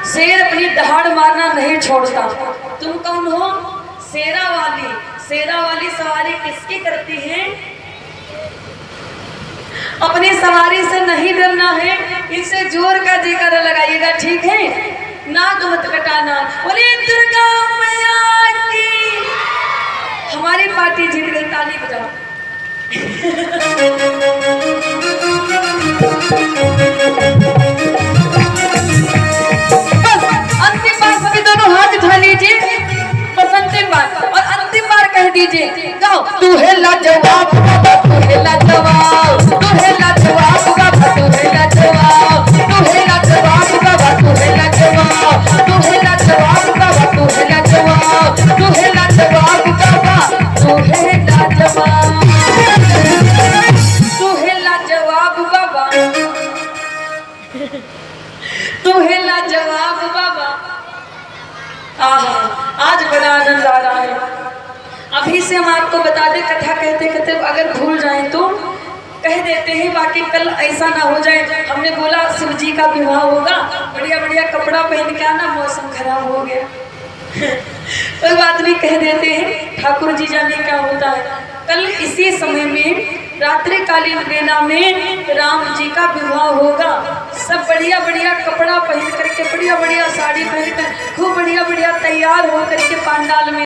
शेर अपनी दहाड़ मारना नहीं छोड़ता। तुम कौन हो? शेरा वाली। शेरा वाली सवारी किसकी करती है? अपनी सवारी से नहीं डरना है, इसे जोर का जयकारा लगाइएगा, ठीक है? नाक मत कटाना। बोले दुर्गा मैया की। हमारी पार्टी जीत गई, ताली बजाओ। अंतिम बार सभी दोनों हाथ उठा लीजिए, बस अंतिम बार, और अंतिम बार कह दीजिए, गाओ तू है लाजवाब बाबा, तू है लाजवाब, तू है लाजवाब बाबा, तू है लाजवाब, तू है लाजवाब बाबा, तू है लाजवाब, तू है लाजवाब बाबा, तू है लाजवाब, तू है लाजवाब बाबा, तू है लाजवाब, तू है लाजवाब बाबा, तू है लाजवाब बाबा। आहा, आज बड़ा आनंद आ रहा है। अभी से हम आपको बता दें, कथा कहते कहते अगर भूल जाएं तो कह देते हैं, बाकी कल ऐसा ना हो जाए। हमने बोला शिव जी का विवाह होगा, बढ़िया बढ़िया कपड़ा पहन के आना, मौसम खराब हो गया। कोई बात नहीं, कह देते हैं, ठाकुर जी जाने क्या होता है। कल इसी समय में रात्रिकालीन बेला में राम जी का विवाह होगा। सब बढ़िया बढ़िया कपड़ा पहन करके, बढ़िया बढ़िया साड़ी पहन कर, खूब बढ़िया बढ़िया तैयार हो करके पंडाल में